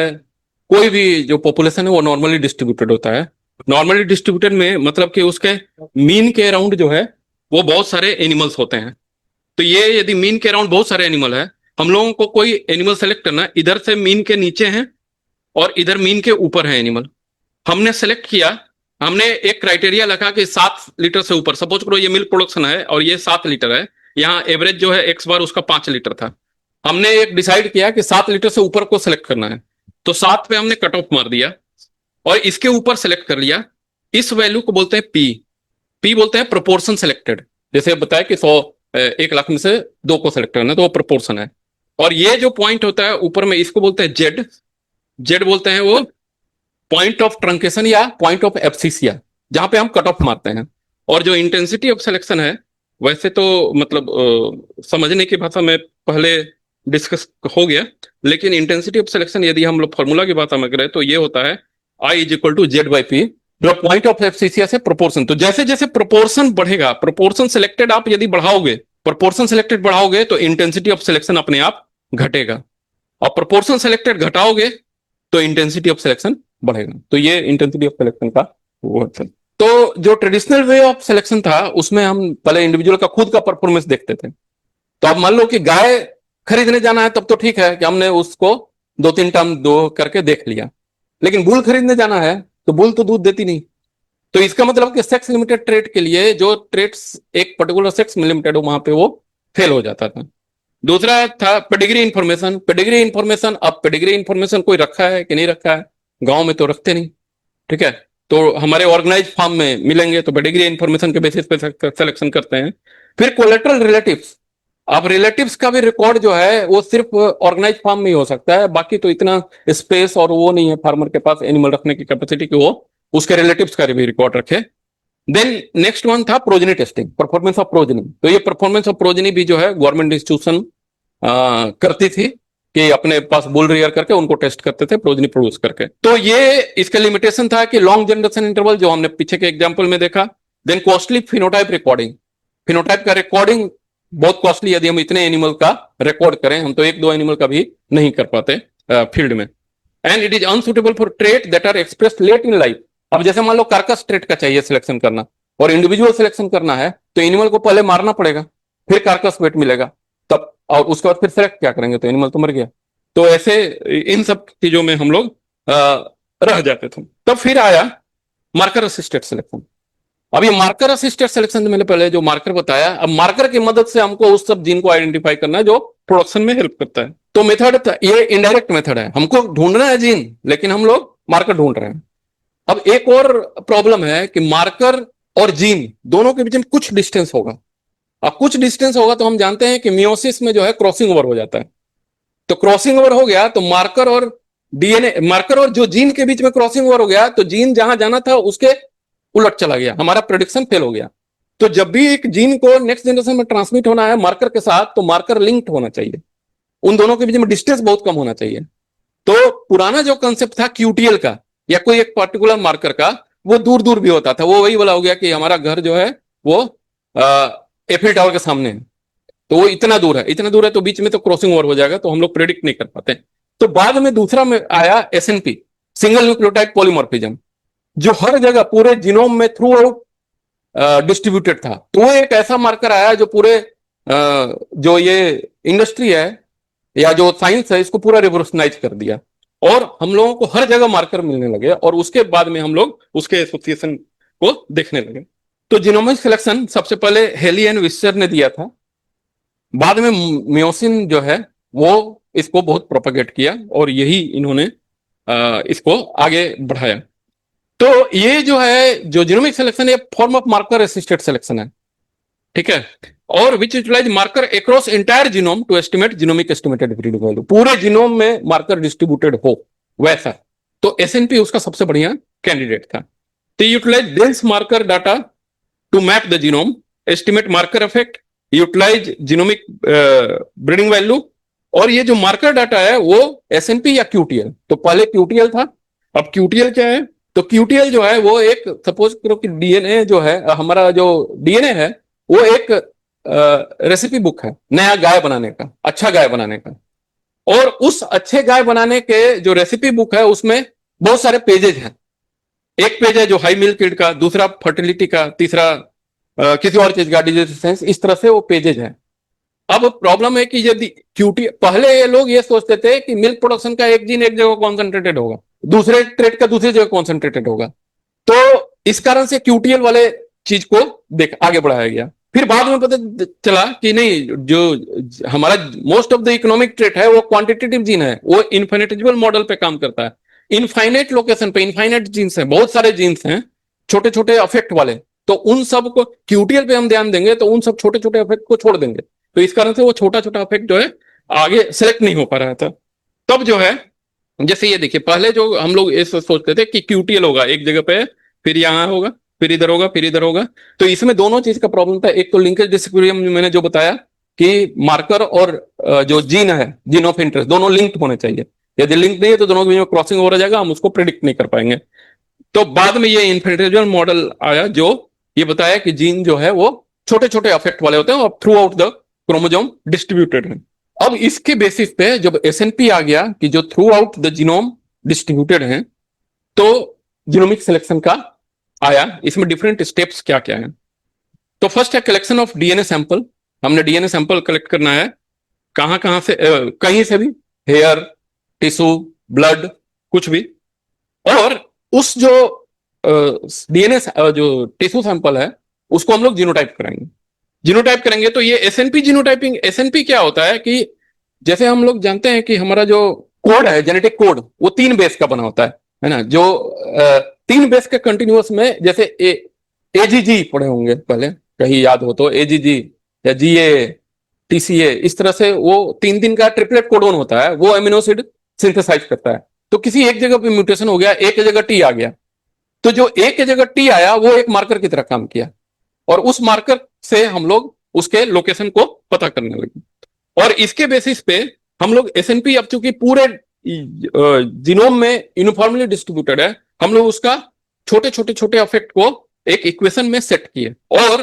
[SPEAKER 1] कोई भी जो पॉपुलेशन है वो नॉर्मली डिस्ट्रीब्यूटेड होता है। नॉर्मली डिस्ट्रीब्यूटेड में मतलब कि उसके मीन के अराउंड जो है वो बहुत सारे एनिमल्स होते हैं। तो ये यदि मीन के अराउंड बहुत सारे एनिमल है, हम लोगों को कोई एनिमल सेलेक्ट करना है, इधर से मीन के नीचे है और इधर मीन के ऊपर है एनिमल, हमने सेलेक्ट किया। हमने एक क्राइटेरिया लगा कि 7 लीटर से ऊपर, सपोज करो ये मिल्क प्रोडक्शन है और ये 7 लीटर है, यहाँ एवरेज जो है एक्स बार उसका 5 लीटर था। हमने एक डिसाइड किया कि 7 लीटर से ऊपर को सिलेक्ट करना है, तो 7 पे हमने कट ऑफ मार दिया और इसके ऊपर सेलेक्ट कर लिया। इस वैल्यू को बोलते हैं पी। पी बोलते हैं प्रोपोर्शन सेलेक्टेड। जैसे बताया कि 1 लाख में से 2 को सेलेक्ट करना है तो वो प्रोपोर्शन है। और ये जो पॉइंट होता है ऊपर में, इसको बोलते हैं जेड। जेड बोलते हैं वो पॉइंट ऑफ ट्रंकेशन या पॉइंट ऑफ एब्सिसिया, जहां पे हम कट ऑफ मारते हैं। और जो इंटेंसिटी ऑफ सिलेक्शन है, वैसे तो मतलब समझने की भाषा में पहले डिस्कस हो गया, लेकिन इंटेंसिटी ऑफ सिलेक्शन यदि हम लोग फॉर्मूला की बात में करें तो ये होता है I=Z/P, जो पॉइंट ऑफ एब्सिसिया से प्रोपोर्शन। तो जैसे जैसे प्रोपोर्शन बढ़ेगा, प्रोपोर्शन सिलेक्टेड आप यदि बढ़ाओगे, प्रोपोर्शन सिलेक्टेड बढ़ाओगे तो इंटेंसिटी ऑफ सिलेक्शन अपने आप घटेगा, और प्रोपोर्शन सिलेक्टेड घटाओगे तो इंटेंसिटी ऑफ सिलेक्शन बढ़ेगा। तो ये इंटेंसिटी ऑफ सिलेक्शन का वो है। तो जो ट्रेडिशनल वे ऑफ सिलेक्शन था उसमें हम पहले इंडिविजुअल का खुद का परफॉर्मेंस देखते थे। तो अब मान लो कि गाय खरीदने जाना है, तब तो ठीक है कि हमने उसको 2-3 टर्म दो करके देख लिया, लेकिन बुल खरीदने जाना है तो बुल तो दूध देती नहीं। तो इसका मतलब कि सेक्स लिमिटेड ट्रेड के लिए जो ट्रेड्स एक पर्टिकुलर सेक्स में लिमिटेड हो, वहां पे वो फेल हो जाता था। दूसरा था पेडिग्री इंफॉर्मेशन। पेडिग्री इंफॉर्मेशन, अब पेडिग्री इंफॉर्मेशन कोई रखा है कि नहीं रखा है, गांव में तो रखते नहीं, ठीक है। तो हमारे ऑर्गेनाइज फार्म में मिलेंगे तो पेडिग्री इंफॉर्मेशन के बेसिस पे सिलेक्शन करते हैं। फिर कोलेटरल रिलेटिव्स। अब रिलेटिव्स का भी रिकॉर्ड जो है वो सिर्फ ऑर्गेनाइज फार्म में ही हो सकता है, बाकी तो इतना स्पेस और वो नहीं है फार्मर के पास एनिमल रखने की कैपेसिटी की वो उसके रिलेटिव्स का भी रिकॉर्ड रखे। देन नेक्स्ट वन था progeny testing, performance of progeny. तो ये परफॉर्मेंस ऑफ प्रोजनी भी जो है गवर्नमेंट इंस्टीट्यूशन करती थी कि अपने पास बुल रियर करके उनको टेस्ट करते थे प्रोजनी प्रोड्यूस करके। तो ये इसका लिमिटेशन था कि लॉन्ग जनरेशन इंटरवल जो हमने पीछे के एग्जांपल में देखा। Then costly phenotype recording. Phenotype का रिकॉर्डिंग बहुत कॉस्टली, यदि हम इतने एनिमल का रिकॉर्ड करें, हम तो 1-2 एनिमल का भी नहीं कर पाते फील्ड में। And it is unsuitable for trait that are expressed late in life. अब जैसे मान लो कार्कस ट्रेट का चाहिए सिलेक्शन करना और इंडिविजुअल सिलेक्शन करना है, तो एनिमल को पहले मारना पड़ेगा, फिर कार्कस वेट मिलेगा तब, और उसके बाद फिर सिलेक्ट क्या करेंगे, तो एनिमल तो मर गया। तो ऐसे इन सब चीजों में हम लोग रह जाते थे। तब फिर आया मार्कर असिस्टेड सिलेक्शन। अब ये मार्कर असिस्टेड सिलेक्शन मैंने पहले जो मार्कर बताया, अब मार्कर की मदद से हमको उस सब जीन को आइडेंटिफाई करना है जो प्रोडक्शन में हेल्प करता है। तो मेथड ये इनडायरेक्ट मेथड है, हमको ढूंढना है जीन लेकिन हम लोग मार्कर ढूंढ रहे हैं। अब एक और प्रॉब्लम है कि मार्कर और जीन दोनों के बीच में कुछ डिस्टेंस होगा। अब कुछ डिस्टेंस होगा तो हम जानते हैं कि मियोसिस में जो है क्रॉसिंग ओवर हो जाता है। तो क्रॉसिंग ओवर हो गया तो मार्कर और डीएनए, मार्कर और जो जीन के बीच में क्रॉसिंग ओवर हो गया तो जीन जहां जाना था उसके उलट चला गया, हमारा प्रेडिक्शन फेल हो गया। तो जब भी एक जीन को नेक्स्ट जनरेशन में ट्रांसमिट होना है मार्कर के साथ, तो मार्कर लिंक्ड होना चाहिए, उन दोनों के बीच में डिस्टेंस बहुत कम होना चाहिए। तो पुराना जो कंसेप्ट था क्यूटीएल का या कोई एक पर्टिकुलर मार्कर का, वो दूर दूर भी होता था। वो वही वाला हो गया कि हमारा घर जो है वो एफिल टावर के सामने है, तो वो इतना दूर है, इतना दूर है तो बीच में तो क्रॉसिंग ओवर हो जाएगा, तो हम लोग प्रेडिक्ट नहीं कर पाते। तो बाद में दूसरा में आया एसएनपी, सिंगल न्यूक्लियोटाइड पॉलीमॉर्फिज्म, जो हर जगह पूरे जीनोम में थ्रू आउट डिस्ट्रीब्यूटेड था। तो वो एक ऐसा मार्कर आया जो पूरे जो ये इंडस्ट्री है या जो साइंस है इसको पूरा रिवोल्यूशनाइज कर दिया और हम लोगों को हर जगह मार्कर मिलने लगे, और उसके बाद में हम लोग उसके एसोसिएशन को देखने लगे। तो जीनोमिक सिलेक्शन सबसे पहले हेली एंड विस्चर ने दिया था, बाद में मियोसिन जो है वो इसको बहुत प्रोपेगेट किया और यही इन्होंने इसको आगे बढ़ाया। तो ये जो है जो जीनोमिक सिलेक्शन है form of marker assisted selection है, ठीक है, और which utilize marker across entire genome to estimate genomic estimated breeding value, पूरे जीनोम में मार्कर डिस्ट्रीब्यूटेड हो वैसा। तो एसएनपी उसका सबसे बढ़िया कैंडिडेट था। तो utilise dense marker data to map the genome, estimate marker effect, utilise genomic breeding value. और ये जो मार्कर डाटा है वो एसएनपी या क्यूटीएल, तो पहले क्यूटीएल था, अब क्यूटीएल क्या है, तो क्यूटीएल जो है वो एक, सपोज करो कि डीएनए जो है हमारा, जो डीएनए है वो एक रेसिपी बुक है नया गाय बनाने का, अच्छा गाय बनाने का। और उस अच्छे गाय बनाने के जो रेसिपी बुक है उसमें बहुत सारे पेजेज हैं। एक पेज है जो हाई मिल्क ईल्ड का, दूसरा फर्टिलिटी का, तीसरा किसी और चीज का, डिजीज, इस तरह से वो पेजेज हैं। अब प्रॉब्लम है कि यदि क्यूटी, पहले ये लोग ये सोचते थे कि मिल्क प्रोडक्शन का एक जीन एक जगह कॉन्सेंट्रेटेड होगा, दूसरे ट्रेट का दूसरी जगह कॉन्सेंट्रेटेड होगा, तो इस कारण से क्यूटीएल वाले चीज को देख आगे बढ़ाया गया। फिर बाद में पता चला कि नहीं, जो हमारा most of the economic trait है वो क्वांटिटेटिव जीन है, वो इनफाइनेटिबल मॉडल पे काम करता है, इनफाइनेट लोकेशन पे इनफाइनेट जीन्स हैं, बहुत सारे जीन्स हैं छोटे छोटे अफेक्ट वाले, तो उन सब को क्यूटीएल पे हम ध्यान देंगे तो उन सब छोटे छोटे अफेक्ट को छोड़ देंगे, तो इस कारण से वो छोटा छोटा अफेक्ट जो है आगे सेलेक्ट नहीं हो पा रहा था। तब जो है, जैसे ये देखिए, पहले जो हम लोग ये सोचते थे कि क्यूटीएल होगा एक जगह पे, फिर यहाँ होगा, फिर इधर होगा, फिर इधर होगा, तो इसमें दोनों चीज का प्रॉब्लम था। एक तो लिंकेज डिसइक्विलिब्रियम मैंने जो बताया कि मार्कर और जो जीन है, जीन ऑफ इंटरेस्ट, दोनों लिंक्ड होने चाहिए, यदि लिंक नहीं है तो दोनों के बीच में क्रॉसिंग हो जाएगा, हम उसको प्रिडिक्ट नहीं कर पाएंगे। तो बाद में ये इनफिनिटिव मॉडल आया जो ये बताया कि जीन जो है वो छोटे छोटे अफेक्ट वाले होते हैं और through out the chromosome distributed है। अब इसके बेसिस पे जब एसएनपी आ गया कि जो through out the genome distributed है, तो जीनोमिक सिलेक्शन का आया। इसमें डिफरेंट स्टेप्स क्या क्या है। तो फर्स्ट है कलेक्शन ऑफ डीएनए सैंपल। हमने डीएनए सैंपल कलेक्ट करना है कहां कहां से, कहीं से भी, हेयर, टिश्यू, ब्लड, कुछ भी। और उस जो डीएनए जो टिश्यू सैंपल है उसको हम लोग जीनोटाइप कराएंगे। जीनोटाइप करेंगे तो ये एसएनपी जीनोटाइपिंग, एसएनपी क्या होता है कि जैसे हम लोग जानते हैं कि हमारा जो कोड है, जेनेटिक कोड, वो 3 बेस का बना होता है ना, जो 3 बेस के कंटिन्यूअस में, जैसे एजीजी पढ़े होंगे पहले, कहीं याद हो तो, एजीजी या जीए, टीसीए, इस तरह से वो 3 का ट्रिपलेट कोडोन होता है, वो एमिनो एसिड सिंथेसाइज करता है। तो किसी एक जगह पे म्यूटेशन हो गया, एक जगह टी आ गया, तो जो एक जगह टी आया वो एक मार्कर की तरह काम किया, और उस मार्कर से हम लोग उसके लोकेशन को पता करने लगे। और इसके बेसिस पे हम लोग एसएनपी, अब चूंकि पूरे जीनोम में यूनिफॉर्मली डिस्ट्रीब्यूटेड है, हम लोग उसका छोटे छोटे छोटे अफेक्ट को एक इक्वेशन में सेट किए। और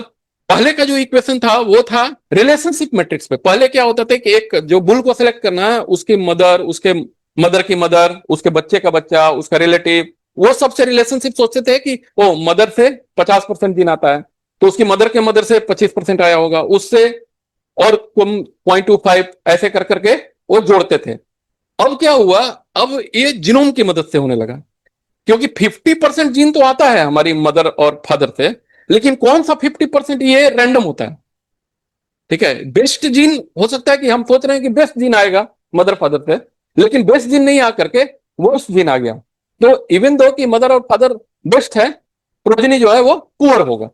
[SPEAKER 1] पहले का जो इक्वेशन था वो था रिलेशनशिप मैट्रिक्स पे। पहले क्या होता था कि एक जो बुल को सिलेक्ट करना है, उसकी मदर, उसके मदर की मदर, उसके बच्चे का बच्चा, उसका रिलेटिव, वो सबसे रिलेशनशिप सोचते थे कि वो मदर से 50% जीन आता है तो उसकी मदर के मदर से 25% आया होगा, उससे और 0.25 ऐसे कर करके वो जोड़ते थे। अब क्या हुआ, अब ये जीनोम की मदद से होने लगा, क्योंकि 50% जीन तो आता है हमारी मदर और फादर से, लेकिन कौन सा 50% ये रैंडम होता है। ठीक है, बेस्ट जीन हो सकता है कि हम सोच रहे हैं कि बेस्ट जीन आएगा मदर फादर से, लेकिन बेस्ट जीन नहीं आकर के वर्स्ट जीन आ गया। तो इवन दो कि मदर और फादर बेस्ट है, प्रोजेनी जो है वो पुअर होगा।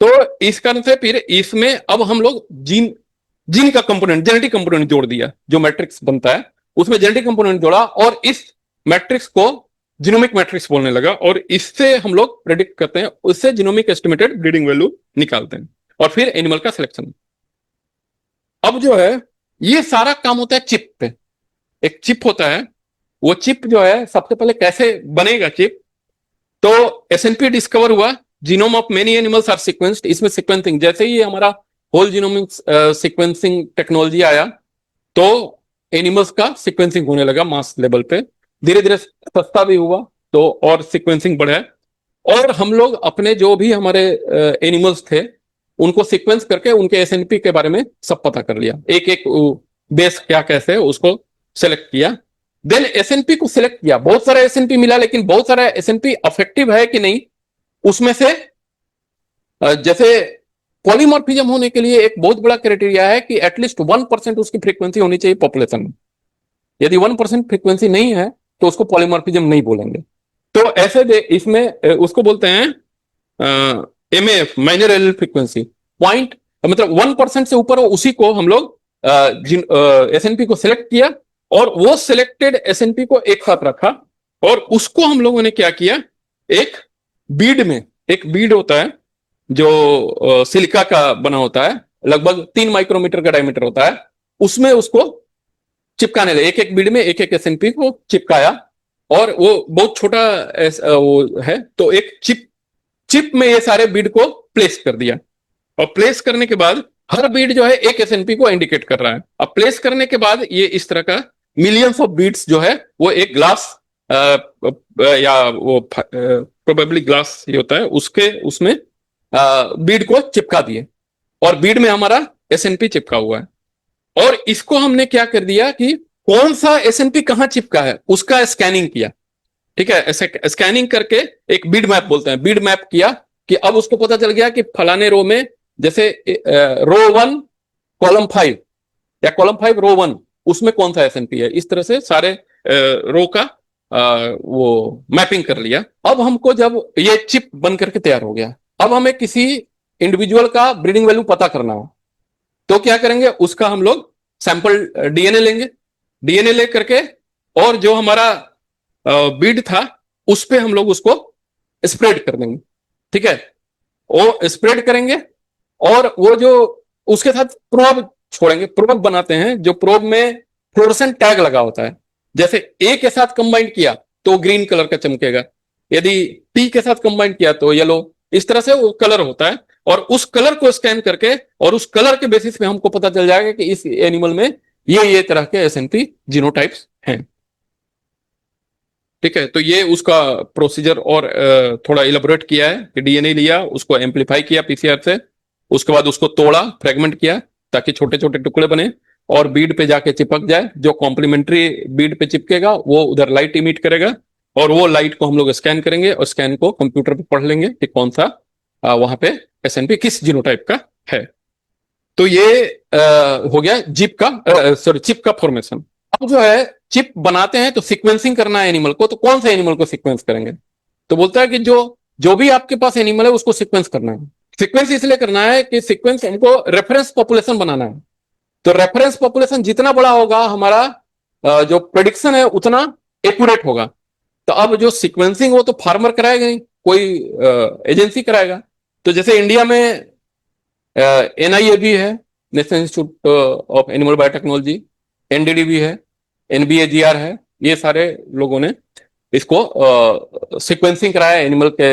[SPEAKER 1] तो इस कारण से फिर इसमें अब हम लोग जीन का कंपोनेंट, जेनेटिक कंपोनेंट जोड़ दिया, जो मैट्रिक्स बनता है उसमें जेनेटिक कंपोनेंट जोड़ा, और इस मैट्रिक्स को जीनोमिक मैट्रिक्स बोलने लगा, और इससे हम लोग प्रेडिक्ट करते हैं, उससे जीनोमिक एस्टिमेटेड ब्रीडिंग वैल्यू निकालते हैं, और फिर एनिमल का सिलेक्शन। अब जो है ये सारा काम होता है चिप पे। एक चिप होता है, वो चिप जो है सबसे पहले कैसे बनेगा चिप, तो एसएनपी डिस्कवर हुआ, genome of many animals are sequenced. इसमें सीक्वेंसिंग, जैसे ही हमारा होल जीनोमिक सीक्वेंसिंग टेक्नोलॉजी आया तो एनिमल्स का सीक्वेंसिंग होने लगा मास लेवल पे, धीरे धीरे सस्ता भी हुआ तो और सीक्वेंसिंग बढ़ा, और हम लोग अपने जो भी हमारे एनिमल्स थे उनको सीक्वेंस करके उनके एसएनपी के बारे में सब पता कर लिया, एक एक बेस क्या कैसे उसको सेलेक्ट किया। देन एसएनपी को सिलेक्ट किया, बहुत सारा एसएनपी मिला, लेकिन बहुत सारा एसएनपी अफेक्टिव है कि नहीं, उसमें से जैसे पॉलीमॉर्फिज्म होने के लिए एक बहुत बड़ा क्राइटेरिया है कि एटलीस्ट 1% उसकी फ्रीक्वेंसी होनी चाहिए पॉपुलेशन में। यदि 1% फ्रीक्वेंसी नहीं है तो उसको पॉलीमॉर्फिज्म नहीं बोलेंगे। तो ऐसे इसमें उसको बोलते हैं MAF, minor allele frequency point, मतलब 1% से ऊपर हो उसी को हम लोग SNP को सिलेक्ट किया और वो सिलेक्टेड SNP को एक साथ रखा और उसको हम लोगों ने क्या किया, एक बीड में, एक बीड होता है जो सिलिका का बना होता है, लगभग 3 माइक्रोमीटर का डायमीटर होता है, उसमें उसको चिपकाने लगे, एक एक बीड में एक एक SNP को चिपकाया और वो बहुत छोटा वो है, तो एक चिप में ये सारे बीड को प्लेस कर दिया और प्लेस करने के बाद हर बीड जो है एक SNP को इंडिकेट कर रहा है। अब प्लेस करने के बाद ये इस तरह का मिलियंस ऑफ बीड्स जो है वो एक ग्लास या वो प्रोबेबली ग्लास ये होता है उसमें बीड को चिपका दिए और बीड में हमारा SNP चिपका हुआ है। और इसको हमने क्या कर दिया कि कौन सा SNP कहां चिपका है उसका स्कैनिंग किया, ठीक है, स्कैनिंग करके एक बीड मैप बोलते हैं, बीड मैप किया कि अब उसको पता चल गया कि फलाने रो में जैसे रो 1 कॉलम 5 या कॉलम 5 रो 1 उसमें कौन सा SNP है, इस तरह से सारे रो का वो मैपिंग कर लिया। अब हमको जब ये चिप बन करके तैयार हो गया, अब हमें किसी इंडिविजुअल का ब्रीडिंग वैल्यू पता करना हो तो क्या करेंगे, उसका हम लोग सैंपल DNA लेंगे, DNA ले करके और जो हमारा बीड था उस पे हम लोग उसको स्प्रेड कर देंगे, ठीक है, वो स्प्रेड करेंगे और वो जो उसके साथ प्रोब छोड़ेंगे, प्रोब बनाते हैं जो प्रोब में फ्लोरोसेंट टैग लगा होता है, जैसे A के साथ कंबाइन किया तो ग्रीन कलर का चमकेगा, यदि T के साथ कंबाइन किया तो येलो, इस तरह से वो कलर होता है और उस कलर को स्कैन करके और उस कलर के बेसिस पे हमको पता चल जाएगा कि इस एनिमल में ये तरह के SNP जीनोटाइप्स हैं, ठीक है। तो ये उसका प्रोसीजर और थोड़ा इलेबोरेट किया है कि DNA लिया, उसको एम्पलीफाई किया PCR से, उसके बाद उसको तोड़ा, फ्रेगमेंट किया ताकि छोटे छोटे टुकड़े बने और बीड पे जाके चिपक जाए, जो कॉम्प्लीमेंट्री बीड पे चिपकेगा वो उधर लाइट इमिट करेगा और वो लाइट को हम लोग स्कैन करेंगे और स्कैन को कंप्यूटर पे पढ़ लेंगे कि कौन सा वहां पे SNP किस जीनोटाइप का है। तो ये हो गया चिप का फॉर्मेशन। अब जो है चिप बनाते हैं तो सीक्वेंसिंग करना है एनिमल को, तो कौन सा एनिमल को सीक्वेंस करेंगे, तो बोलता है कि जो भी आपके पास एनिमल है उसको सीक्वेंस करना है। सीक्वेंस इसलिए करना है कि सीक्वेंस हमको रेफरेंस पॉपुलेशन बनाना है, तो रेफरेंस पॉपुलेशन जितना बड़ा होगा हमारा जो प्रेडिक्शन है उतना एक्यूरेट होगा। तो अब जो सीक्वेंसिंग हो तो फार्मर कराएगा नहीं, कोई एजेंसी कराएगा। तो जैसे इंडिया में NIAB है, national institute of animal biotechnology, NDDB है, NBAGR है, ये सारे लोगों ने इसको सीक्वेंसिंग कराया एनिमल के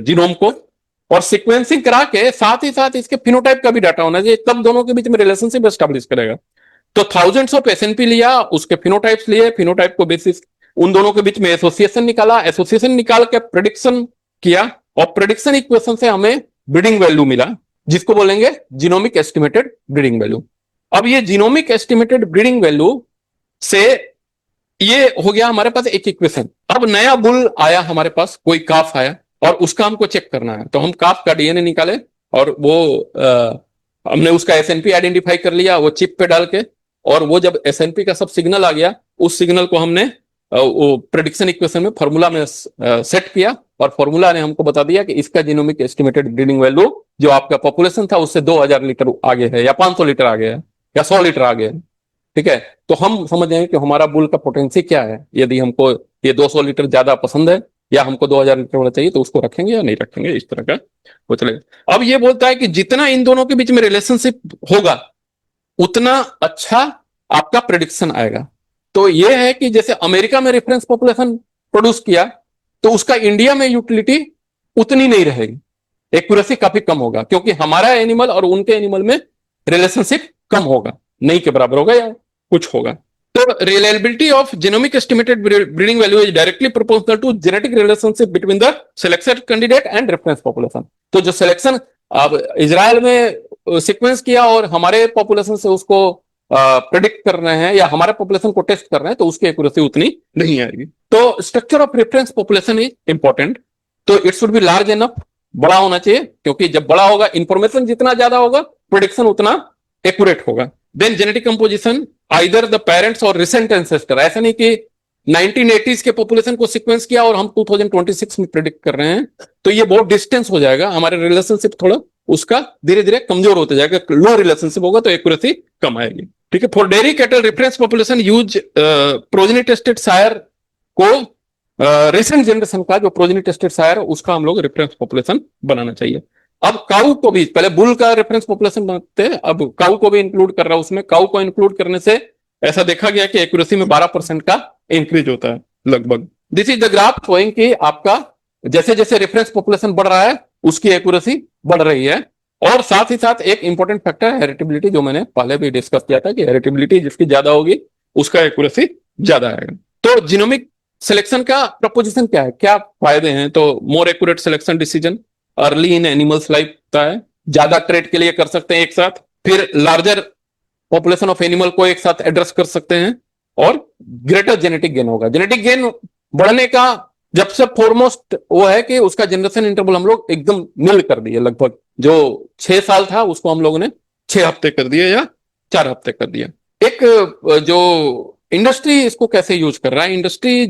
[SPEAKER 1] जीनोम को, और सीक्वेंसिंग करा के साथ ही साथ इसके फिनोटाइप का भी डाटा होना चाहिए, तब दोनों के बीच में रिलेशनशिप एस्टेब्लिश करेगा। तो थाउजेंड्स ऑफ SNP लिया, उसके फिनोटाइप्स लिए, फिनोटाइप को बेसिस उन दोनों के बीच में एसोसिएशन निकाला, एसोसिएशन निकाल के प्रेडिक्शन किया और प्रेडिक्शन इक्वेशन से हमें ब्रीडिंग वैल्यू मिला जिसको बोलेंगे जीनोमिक एस्टिमेटेड ब्रीडिंग वैल्यू। अब ये जीनोमिक एस्टिमेटेड ब्रीडिंग वैल्यू से ये हो गया हमारे पास एक इक्वेशन। अब नया बुल आया हमारे पास, कोई काफ आया और उसका हमको चेक करना है, तो हम काफ का DNA निकाले और वो हमने उसका SNP आइडेंटिफाई कर लिया, वो चिप पे डाल के, और वो जब SNP का सब सिग्नल आ गया उस सिग्नल को हमने वो प्रेडिक्शन इक्वेशन में फॉर्मूला में सेट किया और फॉर्मूला ने हमको बता दिया कि इसका जीनोमिक एस्टिमेटेड ब्रीडिंग वैल्यू जो आपका पॉपुलेशन था उससे 2000 लीटर आगे है या 500 लीटर आगे है या 100 लीटर आगे है, ठीक है। तो हम समझ जाएंगे कि हमारा बुल का पोटेंशियल क्या है, यदि हमको ये 200 लीटर ज्यादा पसंद है या हमको 2000 लीटर वाला चाहिए तो उसको रखेंगे या नहीं रखेंगे, इस तरह का वो चलेगा। अब ये बोलता है कि जितना इन दोनों के बीच में रिलेशनशिप होगा उतना अच्छा आपका प्रेडिक्शन आएगा। तो ये है कि जैसे अमेरिका में रेफरेंस पॉपुलेशन प्रोड्यूस किया तो उसका इंडिया में यूटिलिटी उतनी नहीं रहेगी, एक्यूरेसी काफी कम होगा, क्योंकि हमारा एनिमल और उनके एनिमल में रिलेशनशिप कम होगा, नहीं के बराबर होगा या कुछ होगा। तो reliability of genomic estimated breeding value is directly proportional to genetic relationship between the selected candidate and reference population. तो जो सिलेक्शन अब इजराइल में सीक्वेंस किया और हमारे पॉपुलेशन से उसको प्रेडिक्ट कर रहे हैं या हमारे पॉपुलेशन को टेस्ट कर रहे हैं तो उसकी एक्यूरेसी उतनी नहीं आएगी। तो structure of reference population is important, तो it should be large enough, बड़ा होना चाहिए, क्योंकि जब बड़ा होगा इंफॉर्मेशन जितना ज्यादा होगा प्रेडिक्शन उतना एक्यूरेट होगा। Then genetic composition, either the parents और रिसेंट एंसेस्टर, ऐसा नहीं कि 1980s के पॉपुलेशन को सीक्वेंस किया और हम 2026 में प्रेडिक्ट कर रहे हैं, तो ये बहुत डिस्टेंस हो जाएगा, हमारे रिलेशनशिप थोड़ा उसका धीरे धीरे कमजोर होता जाएगा, लो रिलेशनशिप होगा तो एक्यूरेसी कम आएगी। ठीक है। For dairy cattle reference population use progeny tested sire को रिसेंट जनरेशन का जो प्रोजेनी टेस्टेड सायर उसका हम लोग रेफरेंस पॉपुलेशन बनाना चाहिए। अब काऊ को भी, पहले बुल का रेफरेंस पॉपुलेशन बनाते हैं, अब काऊ को भी इंक्लूड कर रहा है उसमें। काऊ को इंक्लूड करने से ऐसा देखा गया कि एक्यूरेसी में 12% का इंक्रीज होता है लगभग। This is the graph showing कि आपका जैसे जैसे रेफरेंस पॉपुलेशन बढ़ रहा है उसकी एक्यूरेसी बढ़ रही है। और साथ ही साथ एक इंपॉर्टेंट फैक्टर है हेरिटेबिलिटी, जो मैंने पहले भी डिस्कस किया था कि हेरिटेबिलिटी जिसकी ज्यादा होगी उसका एक्यूरेसी ज्यादा आएगा। तो जीनोमिक सिलेक्शन का प्रपोजिशन क्या है, क्या फायदे हैं? तो more accurate selection decision early in animals life होता है, ज्यादा ट्रेड के लिए कर सकते हैं एक साथ, फिर लार्जर पॉपुलेशन ऑफ एनिमल को एक साथ एड्रेस कर सकते हैं, और ग्रेटर जेनेटिक गेन होगा। जेनेटिक गेन बढ़ने का जब से फॉरमोस्ट वो है कि उसका जनरेशन इंटरवल हम लोग एकदम नील कर दिए, लगभग जो 6 साल था उसको हम लोगों ने 6 हफ्ते कर दिया या 4 हफ्ते कर दिया। एक जो इंडस्ट्री इसको कैसे यूज कर रहा है, इंडस्ट्री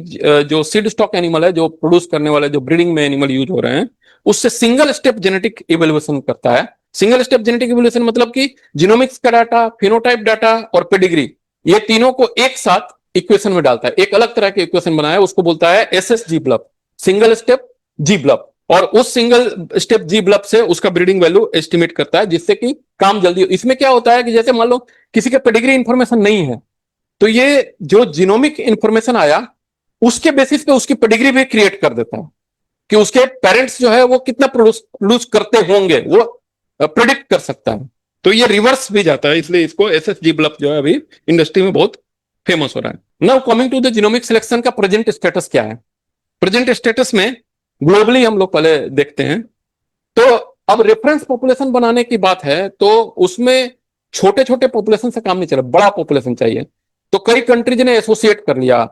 [SPEAKER 1] जो सीड स्टॉक एनिमल है जो प्रोड्यूस करने वाले जो ब्रीडिंग में एनिमल यूज हो रहे हैं उससे सिंगल स्टेप जेनेटिक इवेल्युएशन करता है। सिंगल स्टेप जेनेटिक इवोल्यूशन मतलब कि जीनोमिक्स का डाटा, फिनोटाइप डाटा और पेडिग्री, ये तीनों को एक साथ इक्वेशन में डालता है। एक अलग तरह के इक्वेशन बनाया, उसको बोलता है SSG ब्लब, सिंगल स्टेप जी ब्लब, और उस सिंगल स्टेप जी ब्लब से उसका ब्रीडिंग वैल्यू एस्टिमेट करता है, जिससे कि काम जल्दी हो। इसमें क्या होता है कि जैसे मान लो किसी के पेडिग्री इंफॉर्मेशन नहीं है, तो ये जो जीनोमिक इंफॉर्मेशन आया उसके बेसिस पे उसकी पेडिग्री भी क्रिएट कर देता है कि उसके पेरेंट्स जो है वो कितना प्रोड्यूस करते होंगे, वो प्रेडिक्ट कर सकता है। तो ये रिवर्स भी जाता है, इसलिए इसको SSG ब्लब जो है अभी इंडस्ट्री में बहुत फेमस हो रहा है। Now coming to the genomic selection का प्रेजेंट स्टेटस क्या है। प्रेजेंट स्टेटस में ग्लोबली हम लोग पहले देखते हैं, तो अब रेफरेंस पॉपुलेशन बनाने की बात है तो उसमें छोटे छोटे पॉपुलेशन से काम नहीं चला, बड़ा पॉपुलेशन चाहिए। तो कई कंट्रीज ने एसोसिएट कर लिया,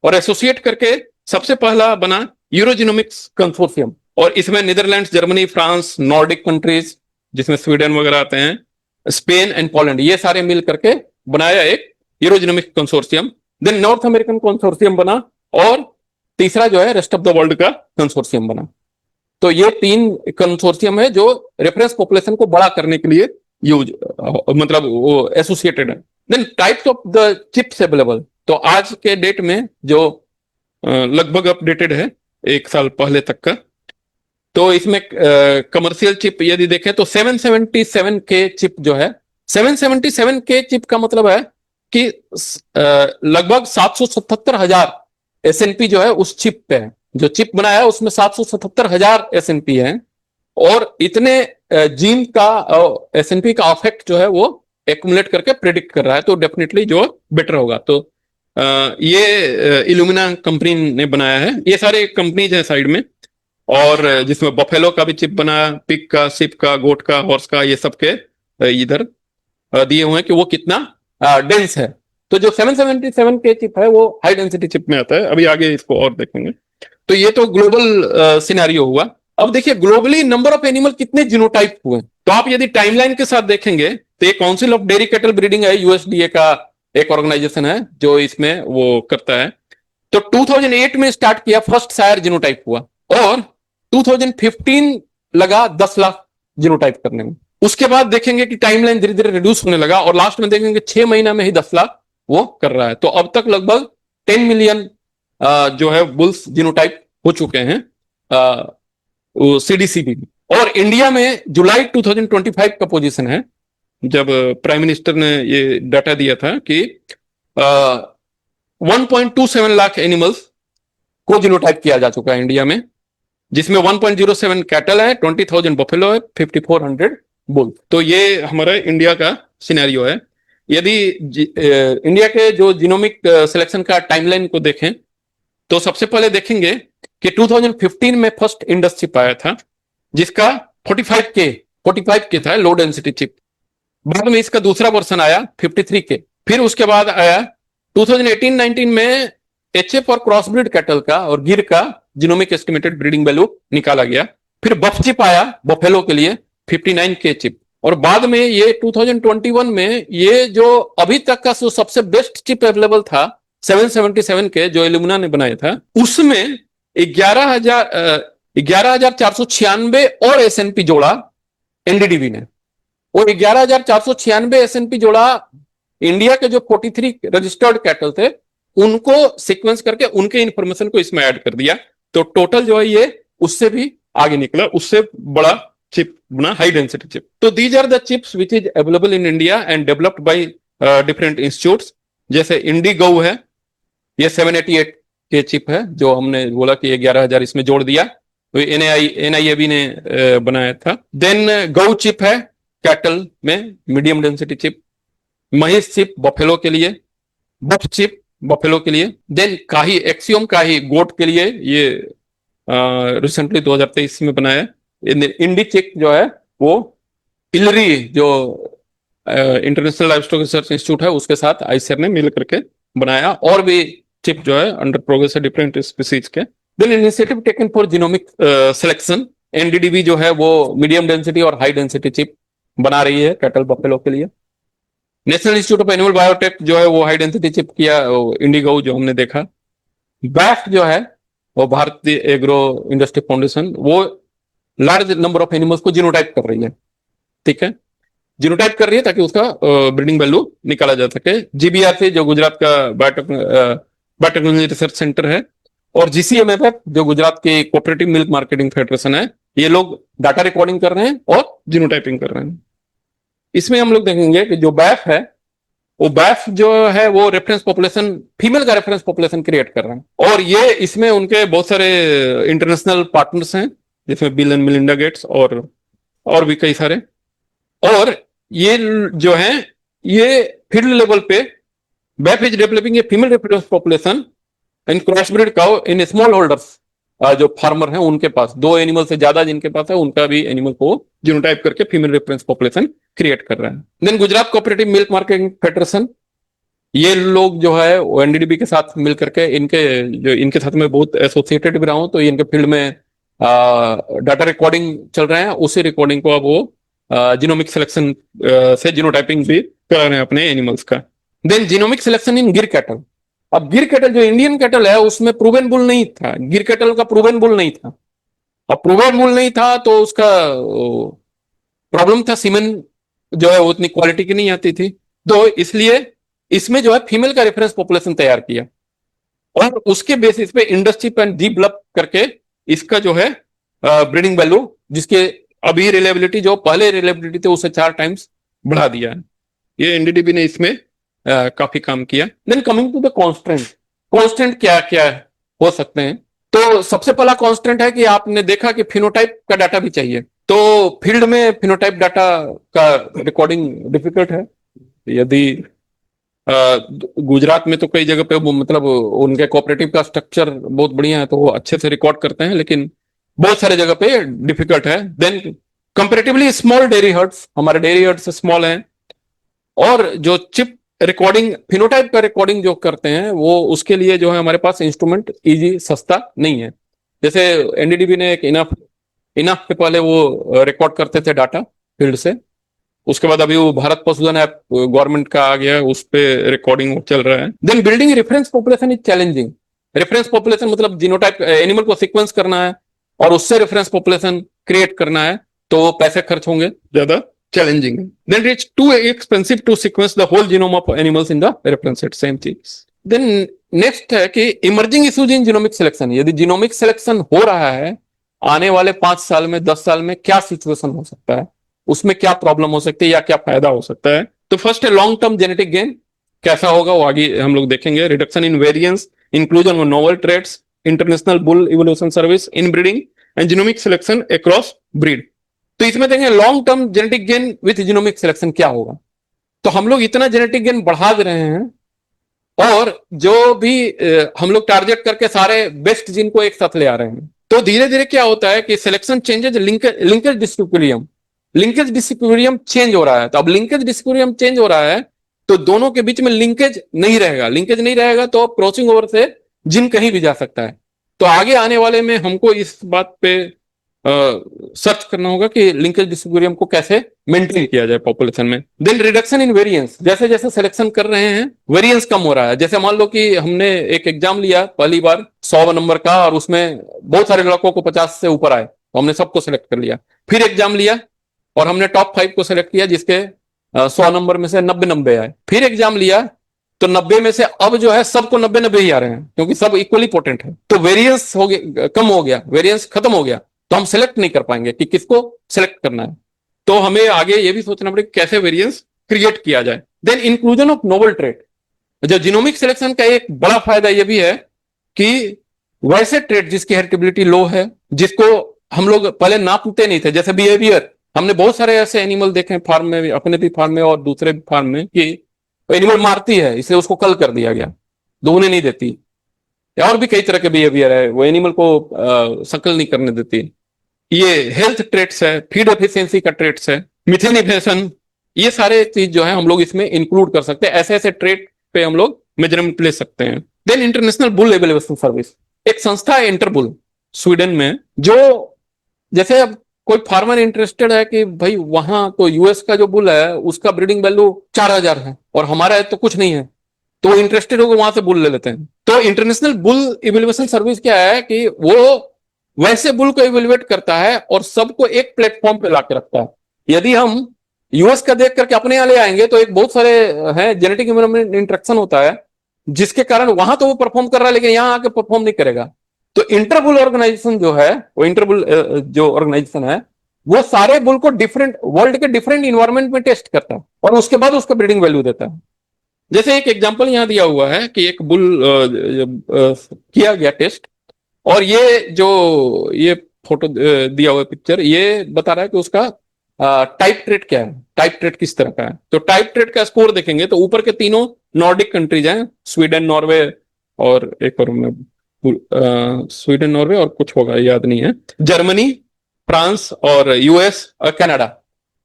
[SPEAKER 1] और एसोसिएट करके सबसे पहला बना यूरोजीनोमिक्स कंसोर्शियम, और इसमें Netherlands, Germany, France, Nordic countries जिसमें स्वीडन वगैरह आते हैं, स्पेन एंड पोलैंड, ये सारे मिल करके बनाया एक Eurogenomics consortium. Then North American consortium बना, और तीसरा जो है रेस्ट ऑफ द वर्ल्ड का कंसोर्शियम बना। तो ये 3 कंसोर्शियम है जो रेफरेंस पॉपुलेशन को बड़ा करने के लिए यूज मतलब वो एसोसिएटेड है। Then types of the chips available, तो आज के डेट में जो लगभग अपडेटेड है 1 साल पहले तक का, तो इसमें कमर्शियल चिप यदि देखें तो 777K चिप जो है, 777K चिप का मतलब है कि लगभग 777,000 SNP जो है उस चिप पे है। जो चिप बनाया है उसमें 777,000 SNP है, और इतने जीन का SNP का अफेक्ट जो है वो एक्युमुलेट करके प्रेडिक्ट कर रहा है, तो डेफिनेटली जो बेटर होगा। तो ये इल्यूमिना कंपनी ने बनाया है। ये सारे कंपनीज हैं साइड में, और जिसमें बफेलो का भी चिप बना, पिग का, शिप का, गोट का, हॉर्स का, ये सब के इधर दिए हुए हैं कि वो कितना डेंस है। तो जो 777K चिप है वो हाई डेंसिटी चिप में आता है, अभी आगे इसको और देखेंगे। तो ये तो ग्लोबल सिनेरियो हुआ। अब देखिए ग्लोबली नंबर ऑफ एनिमल कितने जीनोटाइप हुए, तो आप यदि टाइमलाइन के साथ देखेंगे तो ये council of dairy cattle breeding है, USDA का एक ऑर्गेनाइजेशन है जो इसमें वो करता है। तो 2008 में स्टार्ट किया, फर्स्ट सायर जीनोटाइप हुआ, और 2015 लगा 10 लाख जीनोटाइप करने में। उसके बाद देखेंगे कि टाइमलाइन धीरे धीरे रिड्यूस होने लगा, और लास्ट में देखेंगे 6 महीना में ही 10 लाख वो कर रहा है। तो अब तक लगभग 10 मिलियन जो है बुल्स जीनोटाइप हो चुके हैं CDCB में। और इंडिया में जुलाई 2025 का पोजीशन है, जब प्राइम मिनिस्टर ने ये डाटा दिया था कि 1.27 लाख एनिमल्स को जीनोटाइप किया जा चुका है इंडिया में, जिसमें 1.07 कैटल है, 20,000 बफेलो है, 5400 बुल। तो ये हमारा इंडिया का सिनेरियो है। यदि इंडिया के जो जीनोमिक सिलेक्शन का टाइमलाइन को देखें तो सबसे पहले देखेंगे कि 2015 में फर्स्ट इंडस चिप आया था, जिसका 45K था, लो डेंसिटी चिप। बाद में इसका दूसरा वर्सन आया 53K। फिर उसके बाद आया 2018-19 में HF और क्रॉसब्रीड कैटल का और गिर का जीनोमिक एस्टिमेटेड ब्रीडिंग वैल्यू निकाला गया। फिर बफ चिप आया बफेलो के लिए 59K चिप, और बाद में ये 2021 में ये जो अभी तक का सबसे बेस्ट चिप अवेलेबल था 777 के जो इल्यूमिना ने बनाया था, उसमें 11,496 और एसएनपी जोड़ा एनडीडीबी ने। वो 11,496 एसएनपी जोड़ा इंडिया के जो 43 रजिस्टर्ड कैटल थे उनको सीक्वेंस करके उनके इंफॉर्मेशन को इसमें ऐड कर दिया। तो टोटल जो है ये उससे भी आगे निकला, उससे बड़ा चिप बना, हाई डेंसिटी चिप। तो these are the chips which is available in India and developed by different institutes. जैसे इंडिगो है, ये 788 के चिप है जो हमने बोला कि 11,000 इसमें जोड़ दिया, तो एनआईएबी ने बनाया था। देन गौ चिप है कैटल में, मीडियम डेंसिटी चिप। महिष चिप बफेलो के लिए, बफ चिप बफेलो के लिए। देन काही, एक्सियोम काही गोट के लिए, ये रिसेंटली 2023 में बनाया। इंडी चिक जो है वो इलरी जो इंटरनेशनल लाइवस्टॉक रिसर्च इंस्टीट्यूट है उसके साथ आईसीआर ने मिल करके बनाया। और भी चिप जो है अंडर प्रोग्रेस है डिफरेंट स्पीसीज के। Then initiative taken for genomic selection, NDDB जो है वो मीडियम डेंसिटी और हाई डेंसिटी चिप बना रही है कैटल बफेलो के लिए। National institute of animal biotech जो है वो हाई डेंसिटी चिप किया, इंडिगो जो हमने देखा। बैफ जो है वो भारतीय एग्रो इंडस्ट्री फाउंडेशन, वो लार्ज नंबर ऑफ एनिमल्स को जीनोटाइप कर रही है, ठीक है, जीनोटाइप कर रही है ताकि उसका ब्रीडिंग वैल्यू निकाला जा सके। जीबीआरसी जो गुजरात का बायोटेक्नोलॉजी रिसर्च सेंटर है, और जीसीएमएफएफ जो गुजरात की कोऑपरेटिव मिल्क मार्केटिंग फेडरेशन है, ये लोग डाटा रिकॉर्डिंग कर रहे हैं और जीनोटाइपिंग कर रहे हैं। इसमें हम लोग देखेंगे कि जो बैफ है, वो बैफ जो है वो रेफरेंस पॉपुलेशन, फीमेल का रेफरेंस पॉपुलेशन क्रिएट कर रहे हैं। और ये इसमें उनके बहुत सारे इंटरनेशनल पार्टनर्स हैं, जिसमें बिल एंड मिलिंडा गेट्स और भी कई सारे। और ये जो है ये फील्ड लेवल पे BAIF is developing a female reference population and crossbreed cow in small holders, जो फार्मर हैं उनके पास 2 एनिमल से ज्यादा जिनके पास है, उनका भी एनिमल को जीनोटाइप करके फीमेल रेफरेंस पॉपुलेशन क्रिएट कर रहा है। Then Gujarat cooperative milk marketing federation, ये लोग जो है वो एनडीडीबी के साथ मिल करके, इनके साथ में बहुत एसोसिएटेड भी रहा हूं, तो इनके फील्ड में डाटा रिकॉर्डिंग चल रहे हैं। उसी रिकॉर्डिंग को अब वो जीनोमिक सिलेक्शन से जीनोटाइपिंग भी करा रहे हैं अपने एनिमल्स का। देन जीनोमिक सिलेक्शन इन गिर कैटल। अब गिर कैटल जो इंडियन कैटल है उसमें प्रूवन बुल नहीं था, गिर कैटल का प्रूवन बुल नहीं था। अब प्रूवन बुल नहीं था तो उसका प्रॉब्लम था, सीमेन जो है उतनी क्वालिटी की नहीं आती थी, तो इसलिए इसमें जो है फीमेल का रेफरेंस पॉपुलेशन तैयार किया और उसके बेसिस पे इंडस्ट्री पर डेवलप करके इसका जो है ब्रीडिंग वैल्यू, जिसके अभी रिलेबिलिटी जो पहले रिलेबिलिटी थे उससे 4 टाइम्स बढ़ा दिया है। ये एनडीडीबी ने इसमें काफी काम किया। Then coming to the constant, constant क्या क्या हो सकते हैं, तो सबसे पहला कांस्टेंट है कि आपने देखा कि फिनोटाइप का डाटा भी चाहिए, तो फील्ड में फिनोटाइप डाटा का रिकॉर्डिंग डिफिकल्ट है। यदि गुजरात में तो कई जगह पे मतलब उनके कोऑपरेटिव का स्ट्रक्चर बहुत बढ़िया है तो वो अच्छे से रिकॉर्ड करते हैं, लेकिन बहुत सारे जगह पे डिफिकल्ट है। Then comparatively small dairy herds, हमारे डेयरी हर्ड्स स्मॉल हैं, और जो चिप रिकॉर्डिंग फिनोटाइप का रिकॉर्डिंग जो करते हैं वो उसके लिए जो है हमारे पास इंस्ट्रूमेंट इजी सस्ता नहीं है। जैसे एनडीडीबी ने एक इनफ के पहले वो रिकॉर्ड करते थे डाटा फील्ड से, उसके बाद अभी वो भारत पशुधन ऐप गवर्नमेंट का आ गया है, उस पे रिकॉर्डिंग चल रहा है। Then building reference population is challenging. Reference population मतलब जीनोटाइप एनिमल को सीक्वेंस करना है और उससे रेफरेंस पॉपुलेशन क्रिएट करना है, तो पैसे खर्च होंगे, ज्यादा चैलेंजिंग है। Then it's too expensive to sequence the whole genome of animals in the reference set, same चीज। देन नेक्स्ट है कि emerging issues in genomic selection. यदि जीनोमिक सिलेक्शन हो रहा है आने वाले 5 साल में 10 साल में क्या सिचुएशन हो सकता है, उसमें क्या प्रॉब्लम हो सकती है या क्या फायदा हो सकता है। तो फर्स्ट है लॉन्ग टर्म जेनेटिक गेन, कैसा होगा वो आगे हम लोग देखेंगे। Reduction in variance, inclusion of novel traits, international bull evolution service in breeding and genomic selection across breed. तो इसमें देखेंगे long term genetic gain with genomic selection क्या होगा। तो हम लोग इतना जेनेटिक गेन बढ़ा दे रहे हैं और जो भी हम लोग टारगेट करके सारे बेस्ट जीन को एक साथ ले आ रहे हैं, तो धीरे धीरे क्या होता है कि selection changes linkage disequilibrium, linkage disequilibrium change हो रहा है। तो अब लिंकेज डिस्क्रिप्टोरियम चेंज हो रहा है तो दोनों के बीच में लिंकेज नहीं रहेगा, लिंकेज नहीं रहेगा तो क्रॉसिंग ओवर से जीन कहीं भी जा सकता है। तो आगे आने वाले में हमको इस बात पे सर्च करना होगा कि लिंकेज डिसइक्विलिब्रियम को कैसे मेंटेन किया जाए पॉपुलेशन में। देन रिडक्शन इन वेरिएंस, जैसे जैसे सिलेक्शन कर रहे हैं वेरिएंस कम हो रहा है। जैसे मान लो कि हमने एक एग्जाम लिया पहली बार 100 नंबर का और उसमें बहुत सारे लड़कों को 50 से ऊपर आए, तो हमने सबको सिलेक्ट कर लिया। फिर एग्जाम लिया और हमने टॉप 5 को सिलेक्ट किया जिसके 100 नंबर में से 90 आए। फिर एग्जाम लिया तो 90 में से अब जो है सबको 90 ही आ रहे हैं, क्योंकि सब इक्वली पोटेंट है। तो वेरिएंस हो गया, कम हो गया, वेरिएंस खत्म हो गया, तो हम सिलेक्ट नहीं कर पाएंगे कि किसको सिलेक्ट करना है। तो हमें आगे ये भी सोचना पड़ेगा कैसे वेरिएंस क्रिएट किया जाए। Then inclusion of novel trait. जो जीनोमिक सिलेक्शन का एक बड़ा फायदा यह भी है कि वैसे ट्रेट जिसकी हेरिटेबिलिटी लो है, जिसको हम लोग पहले नापते नहीं थे, जैसे बिहेवियर, हमने बहुत सारे ऐसे एनिमल देखे फार्म में, अपने भी फार्म में और दूसरे भी फार्म में, कि एनिमल मारती है इसलिए उसको कल कर दिया गया, दोगुने नहीं देती। और भी कई तरह के बिहेवियर है, वो एनिमल को शकल नहीं करने देती। ये हेल्थ ट्रेट्स है, फीड एफिशिएंसी का ट्रेट्स है, मिथेन इमिशन, ये सारे चीज जो है हम लोग इसमें इंक्लूड कर सकते हैं। ऐसे ऐसे ट्रेट पे हम लोग मेजरमेंट ले सकते हैं। Then international bull evaluation service, एक संस्था है इंटरबुल स्वीडन में, जो जैसे अब कोई फार्मर इंटरेस्टेड है कि भाई वहां तो यूएस का जो बुल है उसका ब्रीडिंग वैल्यू 4000 है और हमारा है तो कुछ नहीं है, तो इंटरेस्टेड होकर वहां से बुल ले लेते हैं। तो इंटरनेशनल बुल इवेल्युएशन सर्विस क्या है कि वो वैसे बुल को इवेल्युएट करता है और सबको एक प्लेटफॉर्म पे लाके रखता है। यदि हम यूएस का देख करके अपने यहाँ ले आएंगे तो एक बहुत सारे हैं जेनेटिक इंटरेक्शन होता है, जिसके कारण वहां तो वो परफॉर्म कर रहा है लेकिन यहाँ आके परफॉर्म नहीं करेगा। तो इंटरबुल ऑर्गेनाइजेशन जो है, वो इंटरबुल जो ऑर्गेनाइजेशन है, वो सारे बुल को डिफरेंट वर्ल्ड के डिफरेंट इन्वायरमेंट में टेस्ट करता है और उसके बाद उसका ब्रीडिंग वैल्यू देता है। जैसे एक एग्जांपल यहां दिया हुआ है कि एक बुल किया गया टेस्ट, और ये जो ये फोटो दिया हुआ पिक्चर, ये बता रहा है कि उसका टाइप ट्रेट क्या है, टाइप ट्रेट किस तरह का है। तो टाइप ट्रेट का स्कोर देखेंगे तो ऊपर के तीनों नॉर्डिक कंट्रीज हैं, स्वीडन, नॉर्वे और एक और स्वीडन, नॉर्वे और कुछ होगा याद नहीं है, जर्मनी, फ्रांस और यूएस और कनाडा।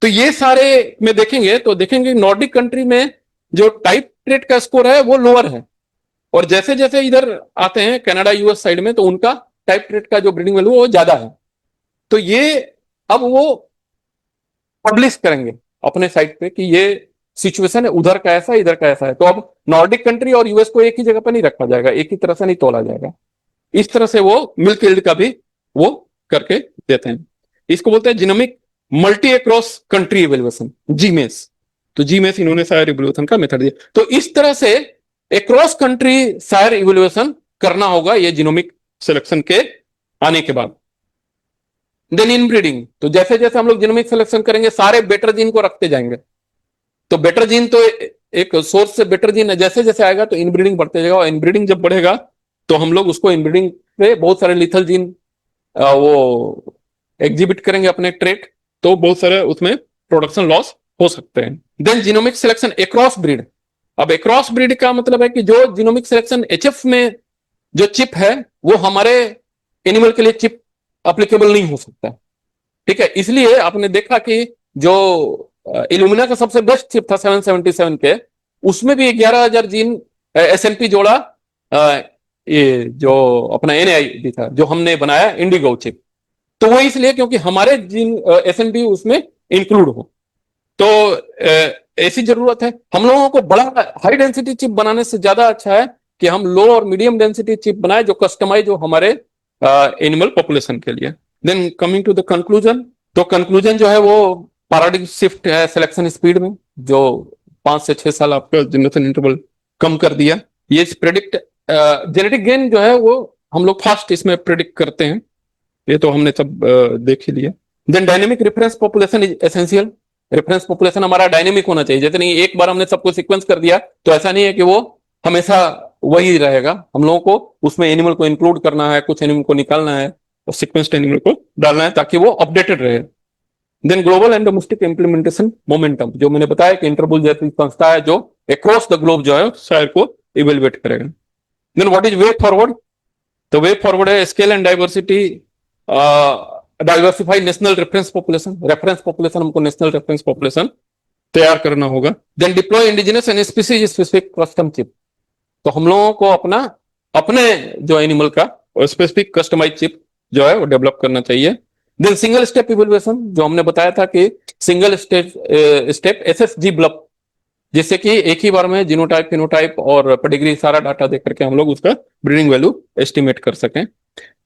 [SPEAKER 1] तो ये सारे में देखेंगे तो देखेंगे नॉर्डिक कंट्री में जो टाइप ट्रेट का स्कोर है वो लोअर है, और जैसे जैसे इधर आते हैं कनाडा यूएस साइड में तो उनका टाइप ट्रेट का जो ब्रीडिंग वैल्यू वो ज्यादा है। तो ये अब वो पब्लिश करेंगे अपने साइट पे कि ये सिचुएशन है, उधर का ऐसा इधर का ऐसा है। तो अब नॉर्डिक कंट्री और यूएस को एक ही जगह पर नहीं रखा जाएगा, एक ही तरह से नहीं तोला जाएगा। इस तरह से वो मिल्क यील्ड का भी वो करके देते हैं। इसको बोलते हैं genomic multi across country evaluation, GMACE. तो जीमेस इन्होंने सायर इवैल्यूएशन का मेथड दिया। तो इस तरह से अक्रॉस कंट्री सायर इवैल्यूएशन करना होगा ये जीनोमिक सिलेक्शन के आने के बाद। देन इनब्रीडिंग, तो जैसे जैसे हम लोग जीनोमिक सिलेक्शन करेंगे सारे बेटर जीन को रखते जाएंगे। तो बेटर जीन तो एक सोर्स से बेटर जीन जैसे जैसे आएगा तो इनब्रीडिंग बढ़ते जाएगा, और इनब्रीडिंग जब बढ़ेगा तो हम लोग उसको इनब्रीडिंग पे बहुत सारे लिथल जीन वो एग्जिबिट करेंगे अपने ट्रेट, तो बहुत सारे उसमें प्रोडक्शन लॉस हो सकते हैं। Then genomic selection across breed. अब एक्रॉस ब्रीड का मतलब है कि जो जीनोमिक सिलेक्शन एचएफ में जो चिप है वो हमारे एनिमल के लिए चिप एप्लीकेबल नहीं हो सकता, ठीक है। इसलिए आपने देखा कि जो इल्यूमिना का सबसे बेस्ट चिप था 777 के, उसमें भी 11,000 जीन एसएनपी जोड़ा, ये जो अपना एनआईडी था जो हमने बनाया इंडिगो चिप, तो वो इसलिए क्योंकि हमारे जीन एसएनपी उसमें इंक्लूड हो। तो ऐसी जरूरत है। हम लोगों को बड़ा हाई डेंसिटी चिप बनाने से ज्यादा अच्छा है कि हम लो और मीडियम डेंसिटी चिप बनाए जो कस्टमाइज हो हमारे एनिमल पॉपुलेशन के लिए। Then coming to the conclusion, तो कंक्लूजन जो है वो पैराडिग्म शिफ्ट है सिलेक्शन स्पीड में, जो 5 से 6 साल आपका जनरेशन इंटरवल कम कर दिया। ये प्रेडिक्ट जेनेटिक गेन जो है वो हम लोग फास्ट इसमें प्रेडिक्ट करते हैं, ये तो हमने सब देख ही लिया। Then dynamic reference population is essential. Reference population हमारा डायनेमिक होना चाहिए, जैसे नहीं एक बार हमने सबको सीक्वेंस कर दिया तो ऐसा नहीं है कि वो हमेशा वही रहेगा। हम लोगों को उसमें एनिमल को इंक्लूड करना है, कुछ एनिमल को निकालना है और सीक्वेंस्ड एनिमल को डालना है ताकि वो अपडेटेड रहे। Then global and domestic implementation momentum, जो मैंने बताया कि इंटरबुल जैसी संस्था है जो अक्रॉस द ग्लोब जो है शायर को इवेल्युएट करेगा। Then what is way forward, तो वे फॉरवर्ड है scale and diversity, diversify national reference population. Reference population हमको नेशनल रेफरेंस पॉपुलेशन तैयार करना होगा। Then deploy indigenous and species specific custom chip, तो हम लोगों को अपने जो एनिमल का स्पेसिफिक कस्टमाइज चिप जो है वो डेवलप करना चाहिए। देन सिंगल स्टेप इवैल्यूएशन, जो हमने बताया था कि सिंगल स्टेप एसएसजी ब्लॉक, जिससे कि एक ही बार में जीनोटाइप, फिनोटाइप और पेडिग्री सारा डाटा देख करके हम लोग उसका ब्रीडिंग वैल्यू एस्टिमेट कर सकें।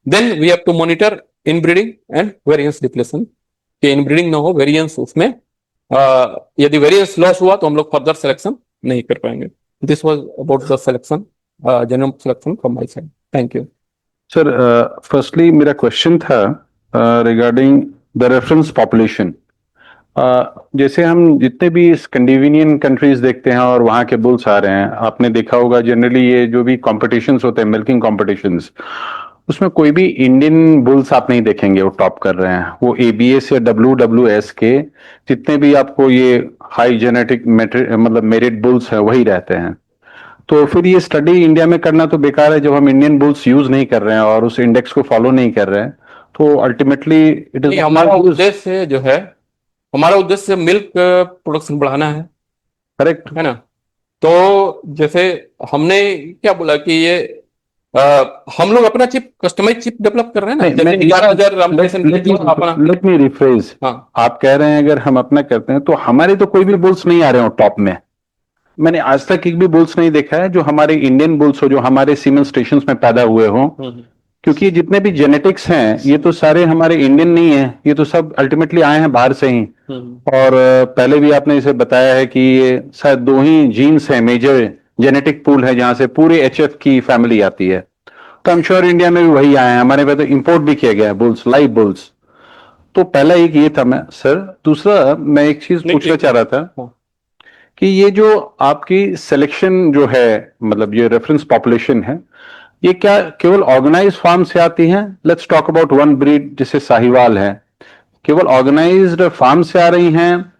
[SPEAKER 1] Then we have to monitor inbreeding and variance depletion, कि इन ब्रीडिंग ना हो वेरिएंस उसमें, यदि वेरिएंस लॉस हुआ तो हम लोग फर्दर सिलेक्शन नहीं कर पाएंगे। This was about the selection, genome selection from my side. Thank you
[SPEAKER 4] sir. Firstly मेरा क्वेश्चन था रिगार्डिंग द रेफरेंस पॉपुलेशन। जैसे हम जितने भी स्कैंडिनेवियन कंट्रीज देखते हैं और वहाँ के बुल्स आ रहे हैं, आपने देखा होगा जनरली ये जो भी कॉम्पिटिशन्स होते हैं, मिल्किंग कॉम्पिटिशन्स, उसमें कोई भी इंडियन बुल्स आप नहीं देखेंगे वो टॉप कर रहे हैं। वो ABS या WWS के जितने भी आपको ये हाई जेनेटिक मतलब मेरिट बुल्स है वही रहते हैं। तो फिर ये स्टडी इंडिया में करना तो बेकार है जब हम इंडियन बुल्स यूज नहीं कर रहे हैं और उस इंडेक्स को फॉलो नहीं कर रहे हैं। तो अल्टीमेटली इट इज
[SPEAKER 1] हमारा उद्देश्य जो है, हमारा उद्देश्य मिल्क प्रोडक्शन बढ़ाना है,
[SPEAKER 4] करेक्ट
[SPEAKER 1] है ना। तो जैसे हमने क्या बोला कि ये हम लोग अपना चिप, कस्टमाइज चिप डेवलप कर रहे हैं ना, जैसे 11,000
[SPEAKER 4] लेट मी रिफ्रेज। आप कह रहे हैं अगर हम अपना करते हैं तो हमारे तो कोई भी बुल्स नहीं आ रहे हो टॉप में। मैंने आज तक एक भी बुल्स नहीं देखा है जो हमारे इंडियन बुल्स हो, जो हमारे सीमेन स्टेशंस में पैदा हुए हो, क्योंकि ये जितने भी जेनेटिक्स हैं ये तो सारे हमारे इंडियन नहीं है, ये तो सब अल्टीमेटली आए हैं बाहर से ही। और पहले भी आपने इसे बताया है कि ये शायद 2 ही जीन्स है, मेजर जेनेटिक पूल है जहां से पूरे HF की फैमिली आती है। तो आई एम श्योर इंडिया में भी वही आए हैं, हमारे पास तो इंपोर्ट भी किया गया है बुल्स, लाइव बुल्स। तो पहला एक ये था मैं सर। दूसरा मैं एक चीज पूछना चाह रहा था कि ये जो आपकी सिलेक्शन जो है, मतलब ये रेफरेंस पॉपुलेशन है, ये क्या केवल ऑर्गेनाइज फार्म से आती हैं? Let's talk about one breed जिसे साहिवाल है, केवल ऑर्गेनाइज्ड फार्म से आ रही हैं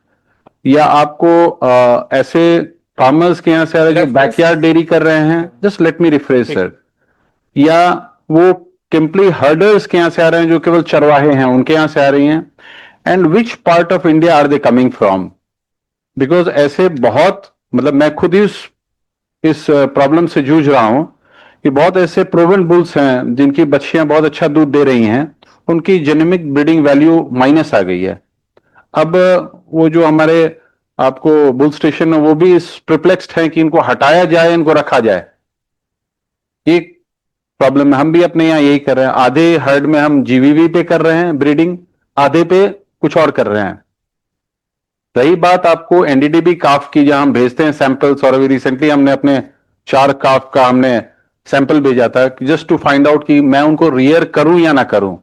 [SPEAKER 4] या आपको ऐसे फार्मर्स के यहाँ से आ रहे हैं जो बैकयार्ड डेयरी कर रहे हैं? Just let me refresh sir. या वो टिम्पली हर्डर्स के यहाँ से आ रहे हैं जो केवल चरवाहे हैं, उनके यहाँ से आ रही हैं? And which part of India are they coming from? Because ऐसे बहुत, मतलब मैं खुद ही इस प्रॉब्लम से जूझ रहा हूं कि बहुत ऐसे प्रोवन बुल्स हैं जिनकी बच्चियां बहुत अच्छा दूध दे रही हैं, उनकी जेनेटिक ब्रीडिंग वैल्यू माइनस आ गई है। अब वो जो हमारे आपको बुल स्टेशन है वो भी इस प्रिप्लेक्स्ड है कि इनको हटाया जाए, इनको रखा जाए। एक प्रॉब्लम हम भी अपने यहाँ यही कर रहे हैं। आधे हर्ड में हम GVV पे कर रहे हैं ब्रीडिंग, आधे पे कुछ और कर रहे हैं। रही बात आपको NDDB काफ की, जहां हम भेजते हैं सैंपल्स, और अभी रिसेंटली हमने अपने 4 काफ का हमने सैंपल भेजा था जस्ट टू फाइंड आउट कि मैं उनको रियर करूं या ना करूं।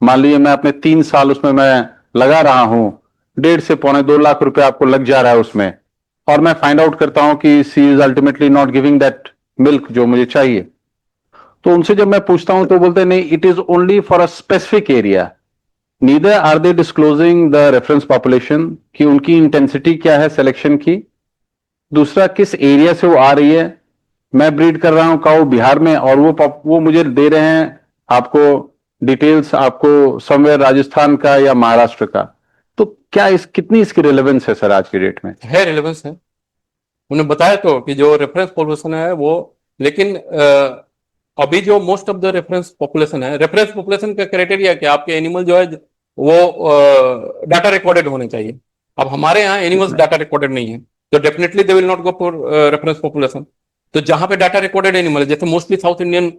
[SPEAKER 4] मान लीजिए मैं अपने 3 साल उसमें मैं लगा रहा हूं, 1.5 से पौने 2 लाख रुपए आपको लग जा रहा है उसमें, और मैं फाइंड आउट करता हूं कि she is ultimately not giving that milk जो मुझे चाहिए। तो उनसे जब मैं पूछता हूं तो बोलते हैं नहीं, it is only for a specific area. Neither are they disclosing the reference population कि उनकी इंटेंसिटी क्या है सिलेक्शन की, दूसरा किस एरिया से वो आ रही है। मैं ब्रीड कर रहा हूं काऊ बिहार में और वो मुझे दे रहे हैं आपको डिटेल्स आपको समवेयर राजस्थान का या महाराष्ट्र का। तो क्या कितनी इसकी रिलेवेंस है सर आज की डेट में?
[SPEAKER 1] है रिलेवेंस है, उन्होंने बताया तो कि जो रेफरेंस पॉपुलेशन है वो, लेकिन अभी जो most of the reference population है, रेफरेंस पॉपुलेशन का क्राइटेरिया क्या, आपके एनिमल जो है वो डाटा रिकॉर्डेड होने चाहिए। अब हमारे यहाँ एनिमल्स डाटा रिकॉर्डेड नहीं है, तो definitely they will not go for reference population. तो जहां पे डाटा रिकॉर्डेड एनिमल, जैसे मोस्टली साउथ इंडियन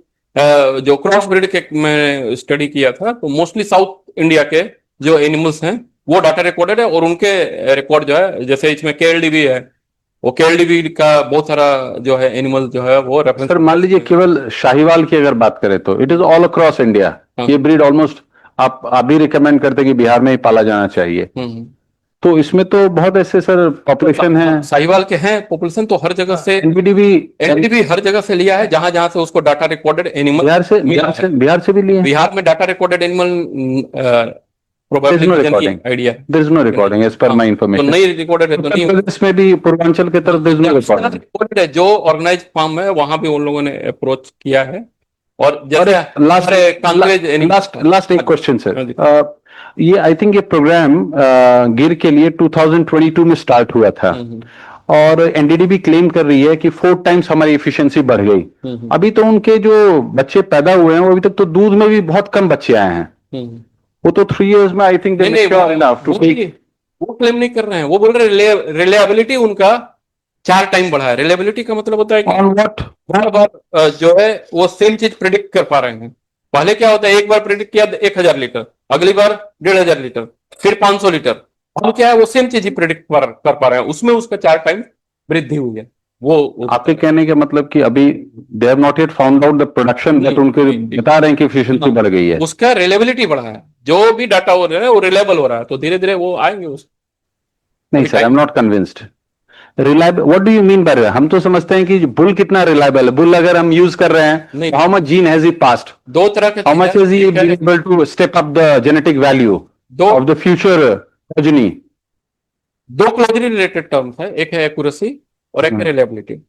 [SPEAKER 1] जो क्रॉस ब्रीड के मैं स्टडी किया था, तो मोस्टली साउथ इंडिया के जो एनिमल्स हैं वो डाटा रिकॉर्डेड है, और उनके रिकॉर्ड जो है, जैसे इसमें KLDB है, वो KLDB का बहुत सारा जो है एनिमल जो है वो रेफरेंस।
[SPEAKER 4] सर मान लीजिए केवल शाहीवाल की अगर बात करें तो it is all across India. ये ब्रीड ऑलमोस्ट आप भी रिकमेंड करते हैं कि बिहार में ही पाला जाना चाहिए। तो इसमें तो बहुत ऐसे सर पॉपुलेशन है,
[SPEAKER 1] साहिवाल के हैं पॉपुलेशन, तो हर जगह से NDDB हर जगह से लिया है जहां जहां से उसको डाटा रिकॉर्डेड एनिमल।
[SPEAKER 4] बिहार से भी लिया है।
[SPEAKER 1] बिहार में data recorded animal idea,
[SPEAKER 4] there is no recording as per my information।
[SPEAKER 1] तो नहीं रिकॉर्डेड है, तो नहीं।
[SPEAKER 4] इसमें भी पूर्वांचल की तरफ there is no recording
[SPEAKER 1] है। जो ऑर्गेनाइज फार्म है वहां भी उन लोगों ने अप्रोच किया है। और
[SPEAKER 4] लास्ट एक क्वेश्चन सर, ये आई थिंक ये प्रोग्राम गिर के लिए 2022 में स्टार्ट हुआ था, और NDDB क्लेम कर रही है कि 4 टाइम्स हमारी एफिशिएंसी बढ़ गई। अभी तो उनके जो बच्चे पैदा हुए हैं वो अभी तक तो दूध में भी बहुत कम बच्चे आए हैं। वो तो 3 years में आई थिंक
[SPEAKER 1] नहीं नहीं, वो क्लेम नहीं कर रहे हैं, वो बोल रहे हैं रिलायबिलिटी उनका 4 टाइम बढ़ा है। रिलायबिलिटी का मतलब होता है कि
[SPEAKER 4] ऑन व्हाट?
[SPEAKER 1] बार बार जो है वो सेम चीज प्रिडिक्ट कर पा रहे हैं। पहले क्या होता है, एक बार प्रिडिक्ट किया 1000 लीटर, अगली बार 1500 लीटर, फिर 500 लीटर। अब क्या है, वो सेम चीज ही प्रिडिक्ट कर पा रहे हैं, उसमें उसका 4 टाइम वृद्धि हुई है। वो
[SPEAKER 4] आपके कहने का मतलब कि अभी they have not yet found out the production that उनके बता रहे हैं कि एफिशिएंसी बढ़ गई है।
[SPEAKER 1] उसका रिलेबिलिटी बढ़ा है, जो भी डाटा हो रहा है वो रिलेबल हो रहा है, तो धीरे धीरे वो आएंगे उस।
[SPEAKER 4] नहीं sir, I am not convinced. Reliable, what do you mean by? हम तो समझते हैं कि बुल कितना रिलायबल है। बुल अगर हम यूज कर रहे हैं, how much gene has he passed?
[SPEAKER 1] 2 तरह के,
[SPEAKER 4] how much is he able to step up the genetic value of the future progeny?
[SPEAKER 1] 2 closely related terms है, एक है एक्यूरेसी और एक है रिलायबिलिटी।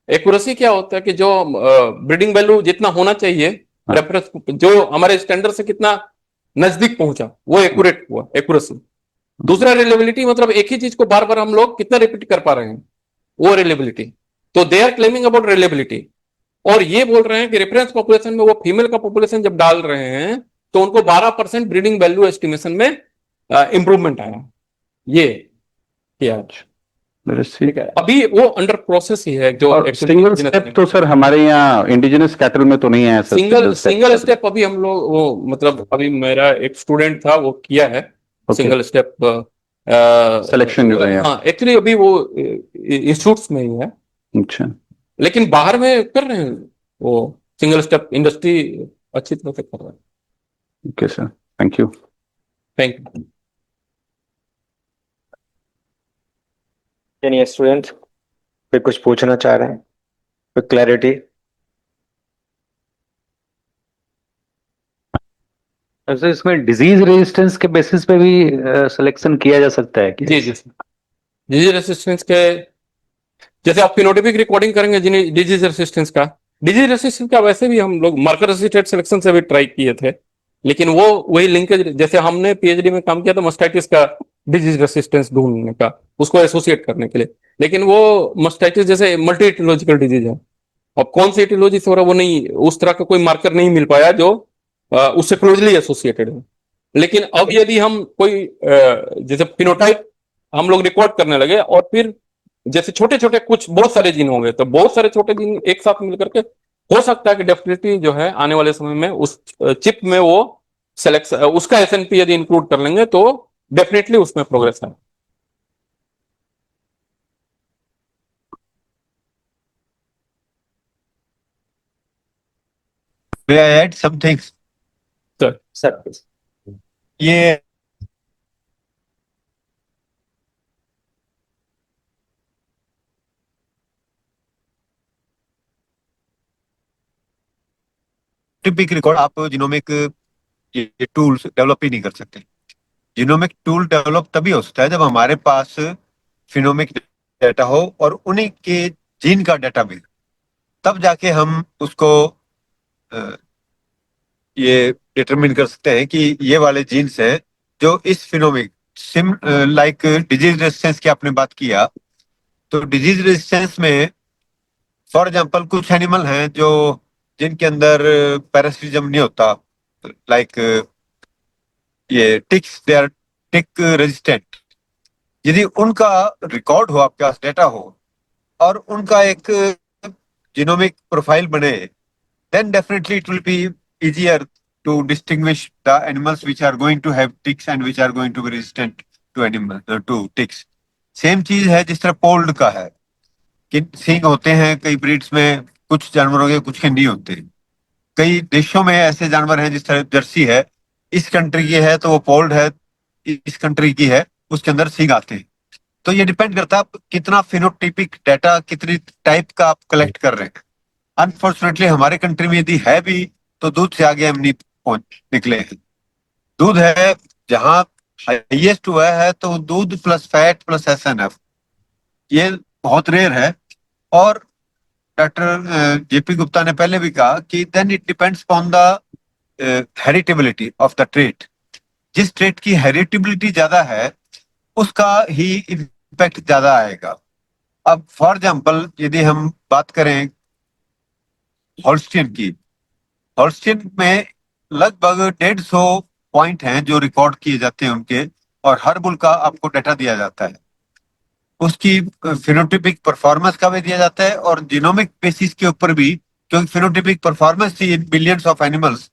[SPEAKER 1] एक्यूरेसी क्या होता है कि जो ब्रीडिंग वैल्यू जितना होना चाहिए, रेफरेंस जो हमारे स्टैंडर्ड से कितना नजदीक पहुंचा, वो एक्यूरेट हुआ, एक्यूरेसी। दूसरा रिलेबिलिटी, मतलब एक ही चीज को बार बार हम लोग कितना रिपीट कर पा रहे हैं, वो रिलेबिलिटी। तो they are claiming about reliability, और ये बोल रहे हैं कि रेफरेंस पॉपुलेशन में वो फीमेल का पॉपुलेशन जब डाल रहे हैं तो उनको 12% ब्रीडिंग वैल्यू एस्टिमेशन में इंप्रूवमेंट आया। ये किया ठीक है, अभी वो अंडर प्रोसेस ही है। जो
[SPEAKER 4] सिंगल स्टेप तो सर हमारे यहाँ इंडिजिनस कैटल में तो नहीं है सर।
[SPEAKER 1] सिंगल स्टेप अभी हम लोग वो, मतलब अभी मेरा एक स्टूडेंट था, वो किया है सिंगल स्टेप
[SPEAKER 4] सिलेक्शन जो है।
[SPEAKER 1] हाँ, एक्चुअली अभी वो इंस्टीट्यूट्स में ही है।
[SPEAKER 4] अच्छा,
[SPEAKER 1] लेकिन बाहर में कर रहे हैं वो सिंगल स्टेप, इंडस्ट्री अच्छी तरह से कर रहा है।
[SPEAKER 4] Okay sir, thank you.
[SPEAKER 1] Thank you.
[SPEAKER 2] यानी स्टूडेंट फिर कुछ पूछना चाह रहे हैं, कोई क्लैरिटी?
[SPEAKER 5] सर इसमें डिजीज रेजिस्टेंस के बेसिस पे भी सिलेक्शन किया जा सकता है क्या?
[SPEAKER 1] जी जी, डिजीज रेसिस्टेंस के, जैसे आप फिनोटाइपिक रिकॉर्डिंग करेंगे डिजीज रेसिस्टेंस का, डिजीज रेसिस्टेंस का वैसे भी हम लोग मार्कर असिस्टेड सिलेक्शन से भी ट्राई किए थे, लेकिन वो वही लिंकेज, जैसे हमने पीएचडी में काम किया था मस्टाइटिस का डिजीज रेसिस्टेंस ढूंढने का, उसको एसोसिएट करने के लिए, लेकिन वो मस्टाइटिस जैसे मल्टी एटियोलॉजिकल डिजीज है, अब कौन सी एटियोलॉजी से हो रहा है वो नहीं, उस तरह का कोई मार्कर नहीं मिल पाया जो उससे क्लोजली एसोसिएटेड है। लेकिन अब यदि हम कोई जैसे फिनोटाइप हम लोग रिकॉर्ड करने लगे, और फिर जैसे छोटे छोटे कुछ बहुत सारे जीन होंगे, तो बहुत सारे छोटे जीन एक साथ मिलकर के हो सकता है कि डेफिनेटली जो है आने वाले समय में उस चिप में वो सेलेक्ट, उसका एसएनपी यदि इंक्लूड कर लेंगे तो डेफिनेटली उसमें प्रोग्रेस है।
[SPEAKER 3] May I add something?
[SPEAKER 2] Sir
[SPEAKER 3] ये टिपिक रिकॉर्ड आप जिनोमिक ये टूल्स डेवलप ही नहीं कर सकते। जिनोमिक टूल डेवलप तभी हो सकता है जब हमारे पास फिनोमिक डाटा हो और उन्हीं के जीन का डाटा भी, तब जाके हम उसको ये डिटरमिन कर सकते हैं कि ये वाले जीन्स हैं जो इस फिनोमिक सिम लाइक डिजीज रेजिस्टेंस की आपने बात किया, तो डिजीज रेजिस्टेंस में फॉर एग्जांपल कुछ एनिमल हैं जो जिनके अंदर पैरासिटिज्म नहीं होता, लाइक ये ticks, they are tick resistant. यदि उनका रिकॉर्ड हो, आपके पास डेटा हो और उनका एक जीनोमिक प्रोफाइल बने, then definitely it will be easier to distinguish the animals which are going to have ticks and which are going to be resistant to to ticks. Same चीज है जिस तरह पोल्ड का है कि सींग होते हैं कई ब्रीड्स में, कुछ जानवरों के कुछ के नहीं होते। कई देशों में ऐसे जानवर हैं, जिस तरह जर्सी है, इस कंट्री की है तो वो पोल्ड है, इस कंट्री की है उसके अंदर सींग आते हैं। तो ये डिपेंड करता है आप कितना फिनोटाइपिक डाटा, कितनी टाइप का आप कलेक्ट कर रहे हैं। अनफॉर्चुनेटली हमारे कंट्री में यदि है भी तो दूध से आगे हम नहीं पहुंच निकले हैं। दूध है जहां हाईएस्ट हुआ है तो दूध प्लस फैट प्लस एसएनएफ, ये बहुत रेयर है। और डॉक्टर जेपी गुप्ता ने पहले भी कहा कि then it depends on the heritability of the trait. जिस ट्रेट की हेरिटेबिलिटी ज्यादा है उसका ही इम्पैक्ट ज्यादा आएगा। अब फॉर एग्जाम्पल यदि हम बात करें हॉल्स्टीन की, हॉल्स्टीन में लगभग 150 पॉइंट हैं जो रिकॉर्ड किए जाते हैं उनके, और हर बुल का आपको डाटा दिया जाता है। उसकी फिनोटिपिक परफॉर्मेंस का भी दिया जाता है और जीनोमिक बेसिस के ऊपर भी, क्योंकि फिनोटिपिक परफॉर्मेंस थी in billions of animals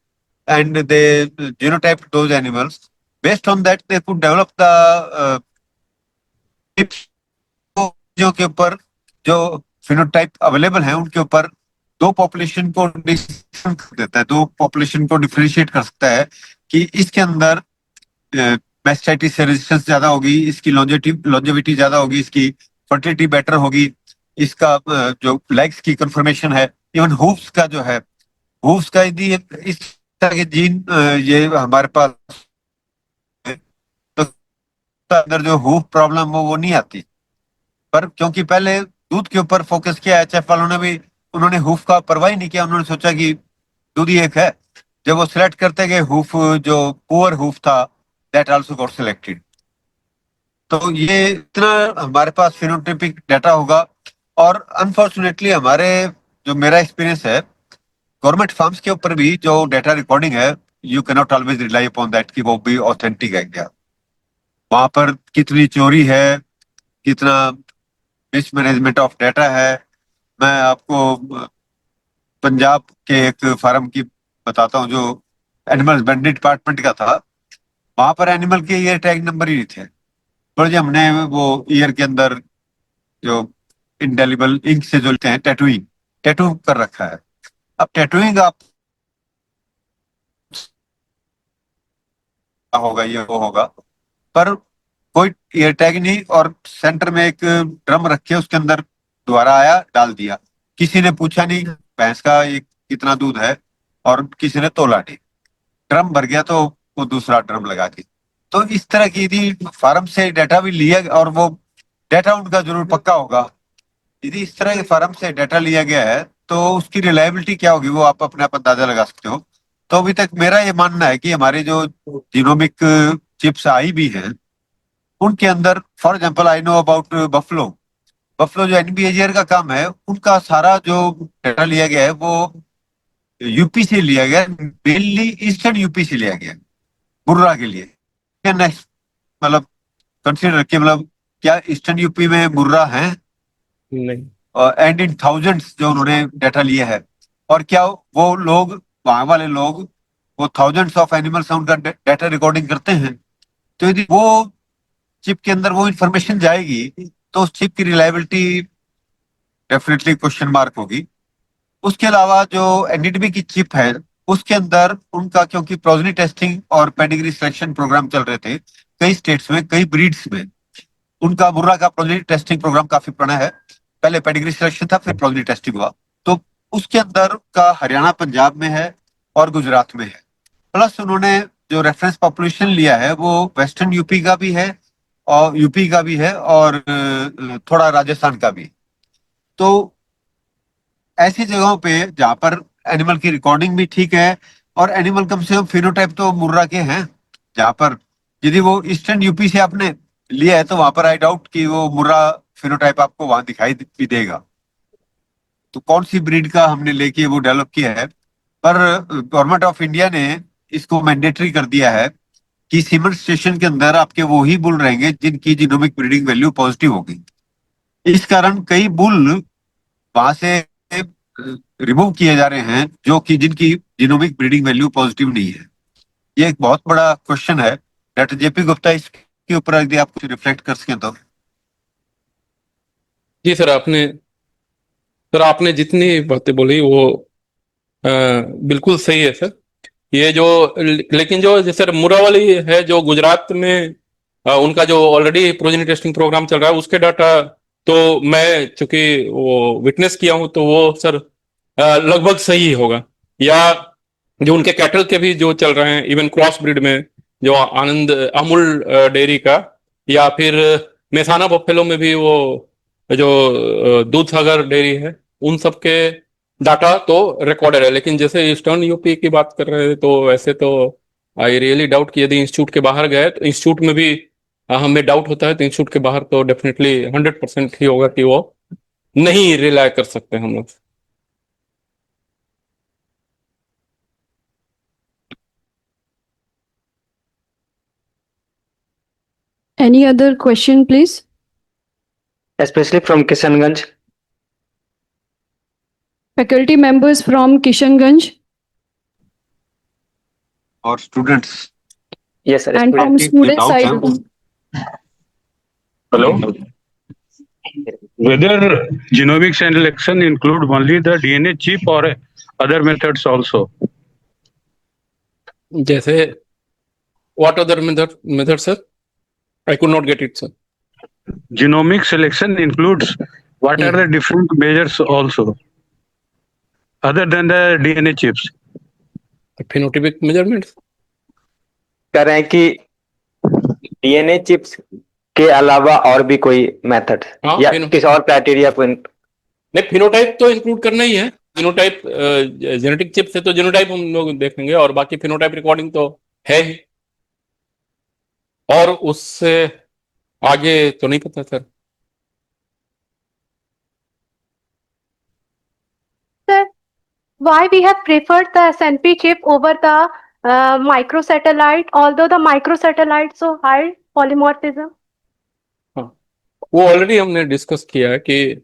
[SPEAKER 3] and they genotype those animals, based on that they could develop the चीजों के ऊपर जो फिनोटाइप अवेलेबल है उनके ऊपर दो पॉपुलेशन को डिफरेंशिएट कर देता है, दो पॉपुलेशन को डिफरेंशिएट कर सकता है कि इसके अंदर मैस्टाइटिस से रेजिस्टेंस ज्यादा होगी, इसकी लॉन्जेविटी ज्यादा होगी, इसकी फर्टिलिटी बेटर होगी, इसका जो लेग्स की कंफर्मेशन है, इवन हूफ्स का जो है, हूफ्स का यदि इस तरह के जीन ये हमारे पास है, तो अंदर जो हूफ प्रॉब्लम वो नहीं आती। पर क्योंकि पहले दूध के ऊपर फोकस किया एचएफ वालों ने भी, उन्होंने हूफ का परवाह ही नहीं किया, उन्होंने सोचा कि दूध ही एक है। जब वो सिलेक्ट करते गए हूफ, जो पुअर हूफ था, दैट आल्सो गॉट सिलेक्टेड। तो ये इतना हमारे पास फिनोटाइपिक डाटा होगा। और अनफॉर्चुनेटली हमारे, जो मेरा एक्सपीरियंस है गवर्नमेंट फार्म्स के ऊपर भी जो डाटा रिकॉर्डिंग है, you can not always rely upon that कि वो भी ऑथेंटिक है क्या। वहां पर कितनी चोरी है, कितना मिसमैनेजमेंट ऑफ डाटा है। मैं आपको पंजाब के एक फार्म की बताता हूँ जो एनिमल हस्बेंड्री डिपार्टमेंट का था। वहां पर एनिमल के ईयर टैग नंबर ही नहीं थे, पर जब हमने वो ईयर के अंदर जो इंडेलिबल इंक से जो लेते हैं, टैटूइंग, टैटू कर रखा है। अब टैटूइंग आप होगा, ये वो होगा, पर कोई ईयर टैग नहीं, और सेंटर में एक ड्रम रखे उसके अंदर दोबारा आया, डाल दिया, किसी ने पूछा नहीं भैंस का ये कितना दूध है, और किसी ने तोला नहीं, ड्रम भर गया तो वो दूसरा ड्रम लगा दी। तो इस तरह की यदि फार्म से डाटा भी लिया, और वो डाटा उनका जरूर पक्का होगा, यदि इस तरह के फार्म से डाटा लिया गया है तो उसकी रिलायबिलिटी क्या होगी वो आप अपने आप अंदाजा लगा सकते हो। तो अभी तक मेरा ये मानना है कि हमारे जो जीनोमिक चिप्स आई भी हैं उनके अंदर, for example I know about buffalo, buffalo जो एनबीएजीआर का काम है, उनका सारा जो डाटा लिया गया है वो यूपी से लिया गया, मेनली ईस्टर्न यूपी से लिया गया मुर्रा के लिए। नेक्स्ट, मतलब कंसिडर किया, मतलब क्या ईस्टर्न यूपी में मुर्रा है,
[SPEAKER 1] नहीं।
[SPEAKER 3] एंड इन थाउजेंड्स जो उन्होंने डाटा लिया है, और क्या वो लोग, वहां वाले लोग, वो थाउजेंड्स ऑफ एनिमल्स उनका डाटा रिकॉर्डिंग करते हैं। तो यदि वो चिप के अंदर वो इंफॉर्मेशन जाएगी तो उस चिप की रिलायबिलिटी डेफिनेटली क्वेश्चन मार्क होगी। उसके अलावा जो एनडीडीबी की चिप है उसके अंदर उनका, क्योंकि प्रोजनी टेस्टिंग और पेडिग्री सिलेक्शन प्रोग्राम चल रहे थे कई स्टेट्स में, कई ब्रीड्स में, उनका मुर्रा का प्रोजनी टेस्टिंग प्रोग्राम काफी पुराना है, पहले पेडिग्री सिलेक्शन था फिर प्रोजनी टेस्टिंग हुआ। तो उसके अंदर का हरियाणा पंजाब में है और गुजरात में है, प्लस उन्होंने जो रेफरेंस पॉपुलेशन लिया है वो वेस्टर्न यूपी का भी है, और यूपी का भी है, और थोड़ा राजस्थान का भी। तो ऐसी जगहों पे जहां पर एनिमल की रिकॉर्डिंग भी ठीक है, और एनिमल कम से कम फिनोटाइप तो मुर्रा के हैं, जहां पर यदि वो ईस्टर्न यूपी से आपने लिया है तो वहां पर आई डाउट कि वो मुर्रा फिनोटाइप आपको वहां दिखाई भी देगा। तो कौन सी ब्रीड का हमने लेके वो डेवलप किया है। पर गवर्नमेंट ऑफ इंडिया ने इसको मैंडेटरी कर दिया है कि सीमेंट स्टेशन के अंदर आपके वो ही बुल रहेंगे जिनकी जीनोमिक ब्रीडिंग वैल्यू पॉजिटिव होगी। इस कारण कई बुल वहां से रिमूव किए जा रहे हैं जो कि जिनकी जीनोमिक ब्रीडिंग वैल्यू पॉजिटिव नहीं है। ये एक बहुत बड़ा क्वेश्चन है। डॉक्टर जेपी गुप्ता इसके ऊपर यदि आप कुछ रिफ्लेक्ट कर सकें तो।
[SPEAKER 1] जी सर आपने जितनी बातें बोली वो बिल्कुल सही है सर। ये जो, लेकिन जो जैसे मुर्रा वाली है जो गुजरात में, उनका जो ऑलरेडी प्रोजेनी टेस्टिंग प्रोग्राम चल रहा है उसके डाटा तो मैं चूंकि वो विटनेस किया हूं तो वो सर लगभग सही ही होगा। या जो उनके कैटल के भी जो चल रहे हैं इवन क्रॉस ब्रीड में, जो आनंद अमूल डेयरी का, या फिर मेसाना बफेलो में भी वो जो दूध सागर डेयरी है, उन सब के डाटा तो रिकॉर्डेड है। लेकिन जैसे ईस्टर्न यूपी की बात कर रहे थे तो वैसे तो आई रियली डाउट कि यदि इंस्टीट्यूट के बाहर गए तो इंस्टीट्यूट में भी हमें डाउट होता है, तो इंस्टीट्यूट के बाहर तो डेफिनेटली 100% ही होगा कि वो नहीं रिलाय कर सकते हम लोग।
[SPEAKER 6] Any other question, please?
[SPEAKER 2] especially from Kishanganj.
[SPEAKER 6] Faculty members from Kishanganj
[SPEAKER 3] और students
[SPEAKER 2] Yes, sir.
[SPEAKER 6] and from student side.
[SPEAKER 7] Hello. Whether genomics and selection include only the DNA chip or other methods also?
[SPEAKER 1] जैसे what other method sir? I could not get it sir.
[SPEAKER 7] Genomic selection includes what are the different measures also, other than the DNA chips?
[SPEAKER 1] Phenotypic measurements.
[SPEAKER 2] कह रहे हैं कि DNA chips के अलावा और भी कोई मेथड
[SPEAKER 1] हाँ,
[SPEAKER 2] या किसी और क्राइटेरिया को
[SPEAKER 1] नहीं, फिनोटाइप तो इंक्लूड करना ही है। फिनोटाइप जेनेटिक चिप से तो जेनोटाइप हम लोग देखेंगे और बाकी फिनोटाइप रिकॉर्डिंग तो है ही, और उससे आगे तो नहीं पता sir.
[SPEAKER 8] Sir, why we have preferred the SNP chip over the microsatellite, although the microsatellite so high polymorphism?
[SPEAKER 1] वो ऑलरेडी हमने डिस्कस किया है कि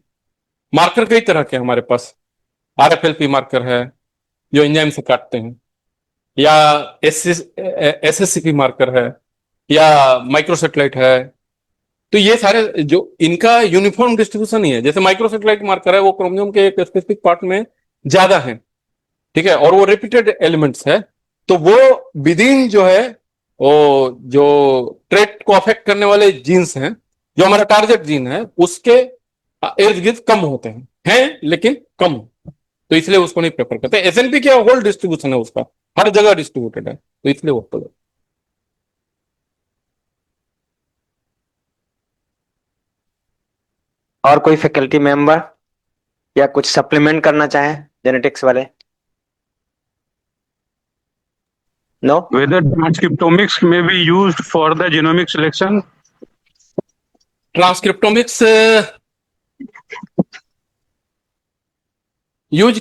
[SPEAKER 1] मार्कर कई तरह के हमारे पास, RFLP मार्कर है जो एंजाइम से काटते हैं, या SSCP मार्कर है, या माइक्रोसैटेलाइट है। तो ये सारे जो इनका यूनिफॉर्म डिस्ट्रीब्यूशन ही है। जैसे माइक्रोसैटेलाइट मार्कर है वो क्रोमोसोम के एक स्पेसिफिक पार्ट में ज्यादा है, ठीक है, और वो रिपीटेड एलिमेंट्स है, तो वो विदिन जो है वो जो ट्रेट को अफेक्ट करने वाले जीन्स हैं, जो हमारा टारगेट जीन है, उसके इर्द गिर्द कम होते हैं लेकिन कम, तो इसलिए उसको नहीं प्रेफर करते। SNP क्या होल डिस्ट्रीब्यूशन है उसका, हर जगह डिस्ट्रीब्यूटेड है, तो इसलिए वो तो।
[SPEAKER 2] और कोई फैकल्टी मेंबर या कुछ सप्लीमेंट करना चाहें जेनेटिक्स वाले? No?
[SPEAKER 7] Whether transcriptomics may be used for the genomic selection?
[SPEAKER 1] Transcriptomics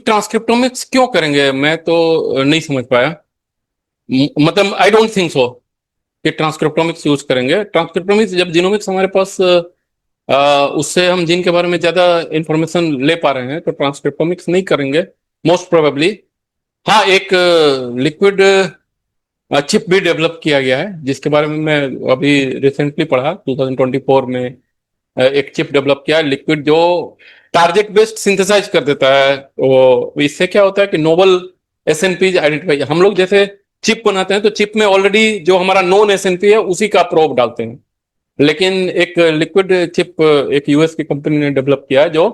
[SPEAKER 1] transcriptomics क्यों करेंगे, मैं तो नहीं समझ पाया। मतलब आई डोंट थिंक सो कि ट्रांसक्रिप्टोमिक्स यूज करेंगे। ट्रांसक्रिप्टोमिक्स जब जीनोमिक्स हमारे पास उससे हम जीन के बारे में ज्यादा इंफॉर्मेशन ले पा रहे हैं, तो ट्रांसक्रिप्टोमिक्स नहीं करेंगे मोस्ट प्रोबेबली। हाँ, एक लिक्विड चिप भी डेवलप किया गया है, जिसके बारे में मैं अभी रिसेंटली पढ़ा, 2024 में एक चिप डेवलप किया है लिक्विड, जो टारगेट बेस्ड सिंथेसाइज कर देता है। वो इससे क्या होता है कि नोबल SNPs आइडेंटिफाई, हम लोग जैसे चिप बनाते हैं तो चिप में ऑलरेडी जो हमारा नॉन SNP है उसी का प्रोब डालते हैं, लेकिन एक लिक्विड चिप एक US की कंपनी ने डेवलप किया है जो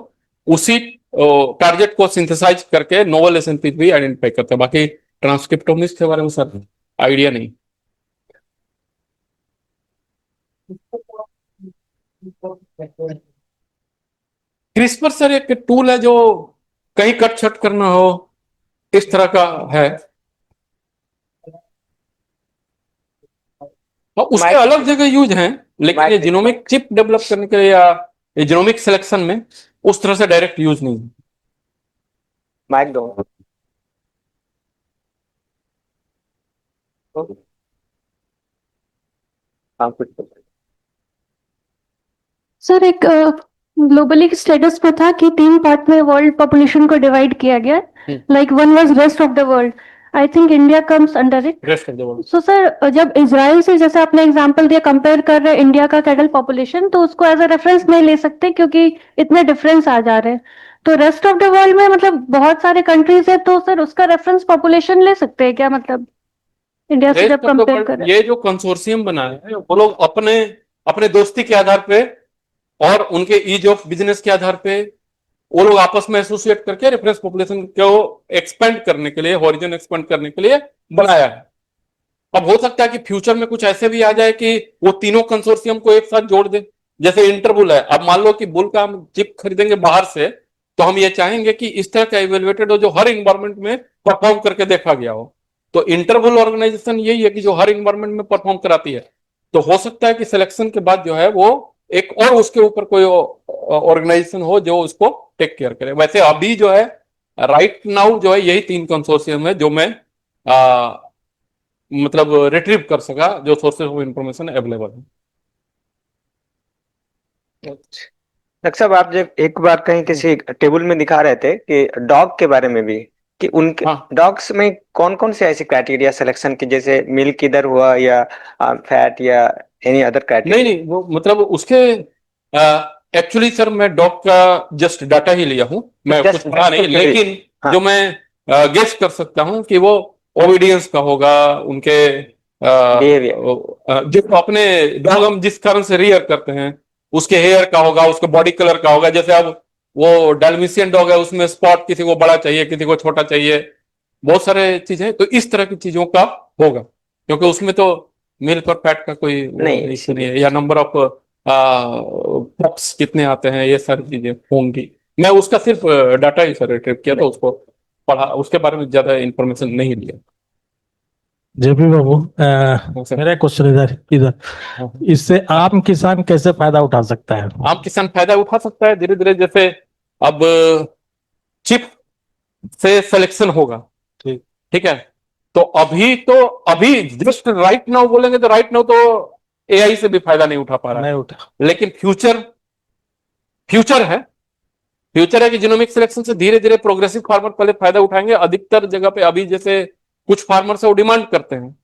[SPEAKER 1] उसी टारगेट को सिंथेसाइज करके नोवल SNP भी आइडेंटिफाई करता है। बाकी ट्रांसक्रिप्टोमिक्स के बारे में सर आइडिया नहीं। क्रिस्पर सर एक टूल है जो कहीं कट छट करना हो इस तरह का है, और उसके अलग जगह यूज हैं, लेकिन ये जीनोमिक चिप डेवलप करने के लिए या जीनोमिक सिलेक्शन में उस तरह से डायरेक्ट यूज नहीं है।
[SPEAKER 2] माइक दो।
[SPEAKER 8] सर, एक ग्लोबली स्टेटस पे था कि 3 पार्ट में वर्ल्ड पॉपुलेशन को डिवाइड किया गया, like one was rest of the world. I think India comes under it.
[SPEAKER 1] Rest of the world.
[SPEAKER 8] So sir, जब इजराइल से जैसे आपने एग्जांपल दिया, कंपेयर कर रहे हैं इंडिया का कैटल पॉपुलेशन, तो उसको एज अ रेफरेंस नहीं ले सकते क्योंकि इतने डिफरेंस आ जा रहे हैं। तो रेस्ट ऑफ द वर्ल्ड में मतलब बहुत सारे कंट्रीज है, तो सर उसका रेफरेंस पॉपुलेशन ले सकते हैं क्या, मतलब इंडिया से जब कंपेयर करें?
[SPEAKER 1] ये जो कंसोर्शियम बना है वो लोग अपने अपने दोस्ती के आधार पे और उनके ईज ऑफ बिजनेस के आधार पे वो लोग आपस में एसोसिएट करके रेफरेंस पॉपुलेशन को एक्सपेंड करने के लिए, हॉरिजन एक्सपेंड करने के लिए बनाया है। अब हो सकता है कि फ्यूचर में कुछ ऐसे भी आ जाए कि वो तीनों कंसोर्शियम को एक साथ जोड़ दे, जैसे इंटरबुल है। अब मान लो कि बुल का हम चिप खरीदेंगे बाहर से, तो हम ये चाहेंगे कि इस तरह का इवेल्युएटेड हो जो हर इन्वायरमेंट में परफॉर्म करके देखा गया हो। तो इंटरबुल ऑर्गेनाइजेशन यही है कि जो हर इन्वायरमेंट में परफॉर्म कराती है। तो हो सकता है कि सिलेक्शन के बाद जो है वो एक और उसके ऊपर कोई ऑर्गेनाइजेशन हो जो उसको टेक केयर करे। वैसे अभी जो है राइट नाउ जो है यही 3 कंसोर्शियम है जो मैं मतलब रिट्रीव कर सका, जो सोर्सेज ऑफ इंफॉर्मेशन अवेलेबल है।
[SPEAKER 2] डॉक्टर साहब, आप जब एक बार कहीं किसी टेबल में दिखा रहे थे कि डॉग के बारे में भी, कि उनके डॉग्स में कौन कौन से ऐसे क्राइटेरिया सिलेक्शन की, जैसे मिल्क किधर हुआ या फैट या एनी अदर क्राइटेरिया?
[SPEAKER 1] नहीं, वो मतलब उसके एक्चुअली सर मैं डॉग का जस्ट डाटा ही लिया हूँ, मैं कुछ पढ़ा नहीं, लेकिन
[SPEAKER 2] हाँ।
[SPEAKER 1] जो मैं गेस कर सकता हूँ कि वो ओबीडियंस का होगा, उनके जो अपने डॉग हम जिस कारण से रियर करते हैं उसके हेयर का होगा, उसके बॉडी कलर का होगा। जैसे अब वो डाल्मेशियन डॉग है, उसमें स्पॉट किसी को बड़ा चाहिए, किसी को छोटा चाहिए, बहुत सारे चीजें, तो इस तरह की चीजों का होगा, क्योंकि उसमें तो मिल्क और फैट का कोई
[SPEAKER 2] नहीं,
[SPEAKER 1] इश्यू नहीं है, या नंबर ऑफ पप्स कितने आते हैं, ये सारी चीजें होंगी। मैं उसका सिर्फ डाटा ही सर रिट्रीव किया था, उसको पढ़ा, उसके बारे में ज्यादा इंफॉर्मेशन नहीं लिया।
[SPEAKER 9] जेपी बाबू, मेरा क्वेश्चन इधर इधर इससे आम किसान कैसे फायदा उठा सकता है?
[SPEAKER 1] आम किसान फायदा उठा सकता है धीरे धीरे, जैसे अब चिप से सिलेक्शन होगा, ठीक है, तो अभी जस्ट राइट नाउ बोलेंगे तो राइट नाउ तो एआई से भी फायदा नहीं उठा पा रहा है, लेकिन फ्यूचर है कि जीनोमिक सिलेक्शन से धीरे धीरे प्रोग्रेसिव फार्मर पहले फायदा उठाएंगे। अधिकतर जगह पे अभी जैसे कुछ फार्मर्स है वो डिमांड करते हैं,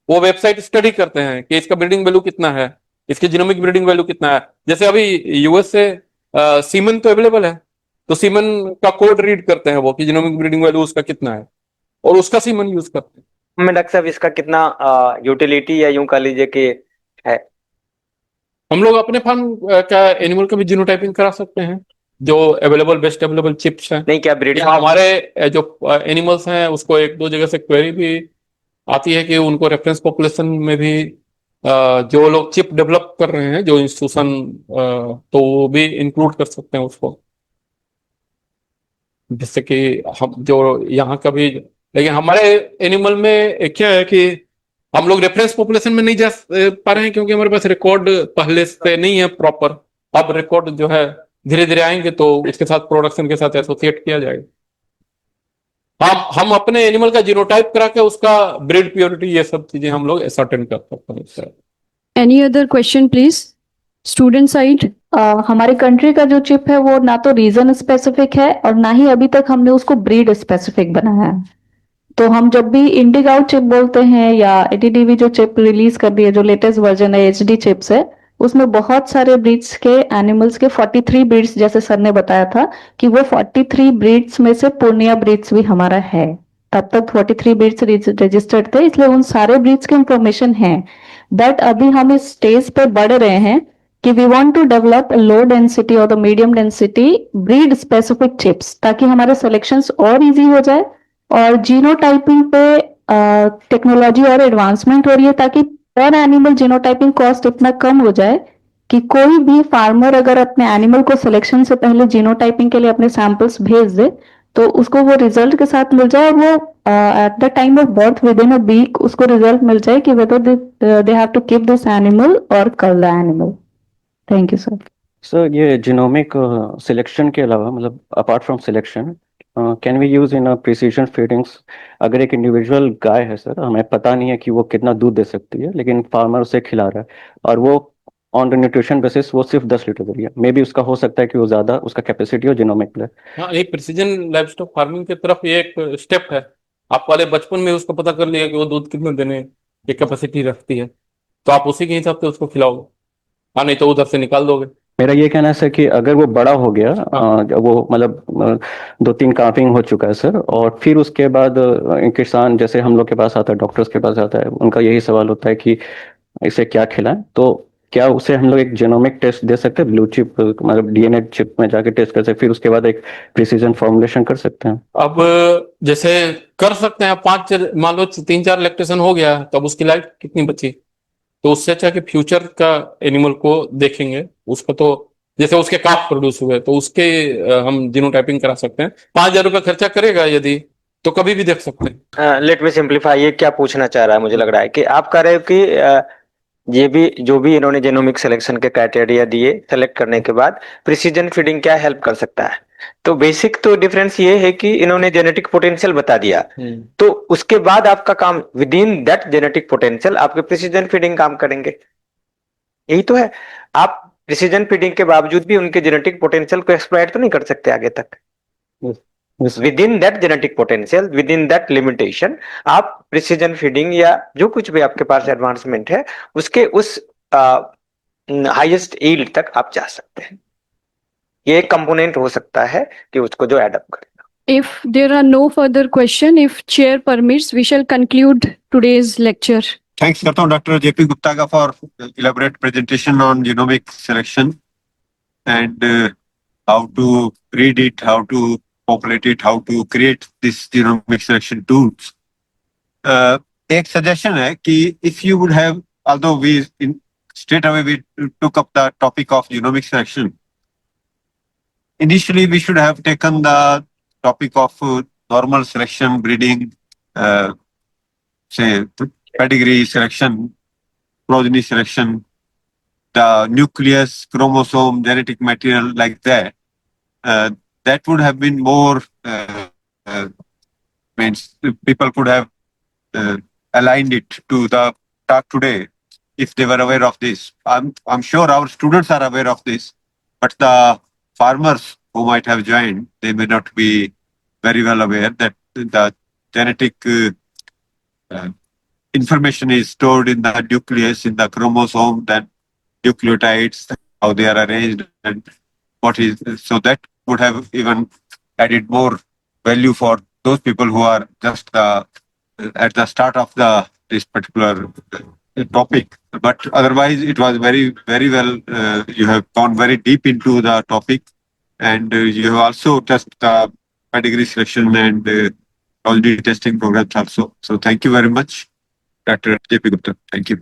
[SPEAKER 1] वो वेबसाइट स्टडी करते हैं कि इसका ब्रीडिंग वैल्यू कितना है, इसकी जीनोमिक ब्रीडिंग वैल्यू कितना है। जैसे अभी यूएस से सीमन तो अवेलेबल है, तो सीमन का कोड रीड करते हैं वो कि जीनोमिक ब्रीडिंग वैल्यू उसका कितना है, और उसका सीमन यूज करते हैं।
[SPEAKER 2] मैं डॉक्टर साहब, इसका कितना यूटिलिटी, या यूं कह लीजिए कि है?
[SPEAKER 1] हम लोग अपने फार्म का एनिमल का भी जीनोटाइपिंग करा सकते हैं, जो अवेलेबल बेस्ट अवेलेबल चिप्स हैं।
[SPEAKER 2] नहीं, क्या ब्रीडिंग
[SPEAKER 1] हमारे जो एनिमल्स हैं उसको एक दो जगह से क्वेरी भी आती है कि उनको रेफरेंस पॉपुलेशन में भी जो लोग चिप डेवलप कर रहे हैं, जो इंस्टीट्यूशन, तो वो भी इंक्लूड कर सकते हैं उसको, जिससे कि हम जो यहाँ का भी, लेकिन हमारे एनिमल में क्या है कि हम लोग रेफरेंस पॉपुलेशन में नहीं जा पा रहे हैं, क्योंकि हमारे पास रिकॉर्ड पहले से नहीं है प्रॉपर। अब रिकॉर्ड जो है धीरे धीरे आएंगे तो इसके साथ प्रोडक्शन के साथ एसोसिएट किया जाएगा। हम अपने एनिमल का जीनोटाइप करा के उसका ब्रीड प्योरिटी ये सब चीजें हम लोग असर्टेन कर सकते हैं।
[SPEAKER 6] Any other question, please? Student side.
[SPEAKER 8] हमारे कंट्री का जो चिप है वो ना तो रीजन स्पेसिफिक है और ना ही अभी तक हमने उसको ब्रीड स्पेसिफिक बनाया है। तो हम जब भी इंडिगाउट चिप बोलते हैं या एटीडीवी जो चिप रिलीज कर दी है, जो लेटेस्ट वर्जन है एचडी चिप्स है, उसमें बहुत सारे ब्रीड्स के एनिमल्स के 43 ब्रीड्स, जैसे सर ने बताया था कि वो 43 ब्रीड्स में से पूर्णिया ब्रीड्स भी हमारा है। तब तक 43 ब्रीड्स रजिस्टर्ड थे, इसलिए उन सारे ब्रीड्स की इंफॉर्मेशन है। बट अभी हम इस स्टेज पे बढ़ रहे हैं कि we want to develop low density और the medium density breed specific chips, ताकि हमारे सिलेक्शंस और इजी हो जाए। और जीनोटाइपिंग पे टेक्नोलॉजी और एडवांसमेंट हो रही है, ताकि पर एनिमल जीनोटाइपिंग कॉस्ट इतना कम हो जाए कि कोई भी फार्मर अगर अपने एनिमल को सिलेक्शन से पहले जीनोटाइपिंग के लिए अपने सैंपल्स भेज दे तो उसको वो रिजल्ट के साथ मिल जाए, और वो at the time of birth within a week उसको रिजल्ट मिल जाए कि whether they have to keep this animal और cull the animal. Thank you sir.
[SPEAKER 10] Sir, ये जीनोमिक सिलेक्शन के अलावा, मतलब apart from selection, can we use in precision feedings? अगर एक इंडिविजुअल गाय है सर, हमें पता नहीं है कि वो कितना दूध दे सकती है, लेकिन फार्मर उसे खिला रहा है और वो ऑन द न्यूट्रिशन बेसिस वो सिर्फ 10 लीटर दे रही है, मे बी उसका हो सकता है कि वो ज्यादा उसका कैपेसिटी हो जीनोमिक प्ले।
[SPEAKER 1] हाँ, एक प्रिसीजन लाइवस्टॉक फार्मिंग की तरफ ये एक स्टेप है। आप वाले बचपन में उसको पता कर लिया कि वो दूध कितने देने की कैपेसिटी रखती है, तो आप उसी के हिसाब से उसको खिलाओगे, हाँ, नहीं तो उधर से निकाल दोगे।
[SPEAKER 10] मेरा ये कहना है सर कि अगर वो बड़ा हो गया, वो मतलब 2-3 काफिंग हो चुका है सर, और फिर उसके बाद किसान जैसे हम लोग के पास आता है, डॉक्टर्स के पास आता है, उनका यही सवाल होता है कि इसे क्या खिलाएं, तो क्या उसे हम लोग एक जीनोमिक टेस्ट दे सकते हैं, ब्लू चिप मतलब डीएनए चिप में जाके टेस्ट कर सकते, फिर उसके बाद एक प्रिसीजन फॉर्मुलेशन कर सकते हैं?
[SPEAKER 1] अब जैसे कर सकते हैं, 5 मान लो 3-4 लैक्टेशन हो गया, तब उसकी लाइफ कितनी बची, तो उससे अच्छा कि फ्यूचर का एनिमल को देखेंगे, उसका तो जैसे उसके काफ प्रोड्यूस हुए तो उसके हम जीनोटाइपिंग करा सकते हैं। 5,000 रुपया खर्चा करेगा यदि, तो कभी भी देख सकते हैं।
[SPEAKER 2] लेट मी सिंप्लीफाई, ये क्या पूछना चाह रहा है, मुझे लग रहा है कि आप कह रहे हो कि ये भी जो भी इन्होंने जेनोमिक सिलेक्शन के क्राइटेरिया दिए, सेलेक्ट करने के बाद प्रिसीजन फीडिंग क्या हेल्प कर सकता है। तो बेसिक तो डिफरेंस ये है कि इन्होंने जेनेटिक पोटेंशियल बता दिया, तो उसके बाद आपका काम with in that genetic potential आपके प्रिसीजन फीडिंग काम करेंगे, यही तो है। आप प्रिसीजन फीडिंग के बावजूद भी उनके जेनेटिक पोटेंशियल को एक्सप्लॉइट तो नहीं कर सकते आगे तक। With in that genetic potential, with in that limitation, आप प्रिसीजन फीडिंग या जो कुछ भी आपके पास एडवांसमेंट है उसके उस हाईएस्ट यील्ड तक आप जा सकते हैं। ये एक कंपोनेंट हो सकता है कि उसको जो एडअप करे।
[SPEAKER 6] If there are no further question, if chair permits, we shall conclude today's lecture.
[SPEAKER 3] Thanks करता हूँ डॉक्टर जेपी गुप्ता का for elaborate presentation on genomic selection and how to read it, how to populate it, how to create this genomic selection tools. एक suggestion है कि if you would have, although we straight away we took up the topic of genomic selection, initially we should have taken the topic of normal selection, breeding, say pedigree selection, progeny selection, the nucleus, chromosome, genetic material like that. That would have been more, means people could have aligned it to the talk today if they were aware of this. I'm sure our students are aware of this, but the farmers who might have joined, they may not be very well aware that the genetic information is stored in the nucleus, in the chromosome, then nucleotides, how they are arranged, and what is. So that would have even added more value for those people who are just at the start of this particular topic. But otherwise, it was very, very well. You have gone very deep into the topic, and you have also touched the pedigree selection and progeny testing programs also. So thank you very much, Dr. JP Gupta. Thank you.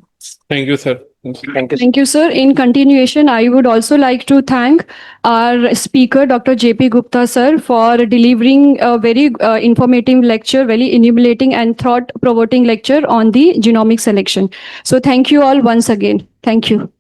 [SPEAKER 1] Thank you, sir.
[SPEAKER 2] Thank you.
[SPEAKER 6] Thank you, sir. In continuation, I would also like to thank our speaker, Dr. JP Gupta, sir, for delivering a very informative lecture, very illuminating and thought-provoking lecture on the genomic selection. So thank you all once again. Thank you.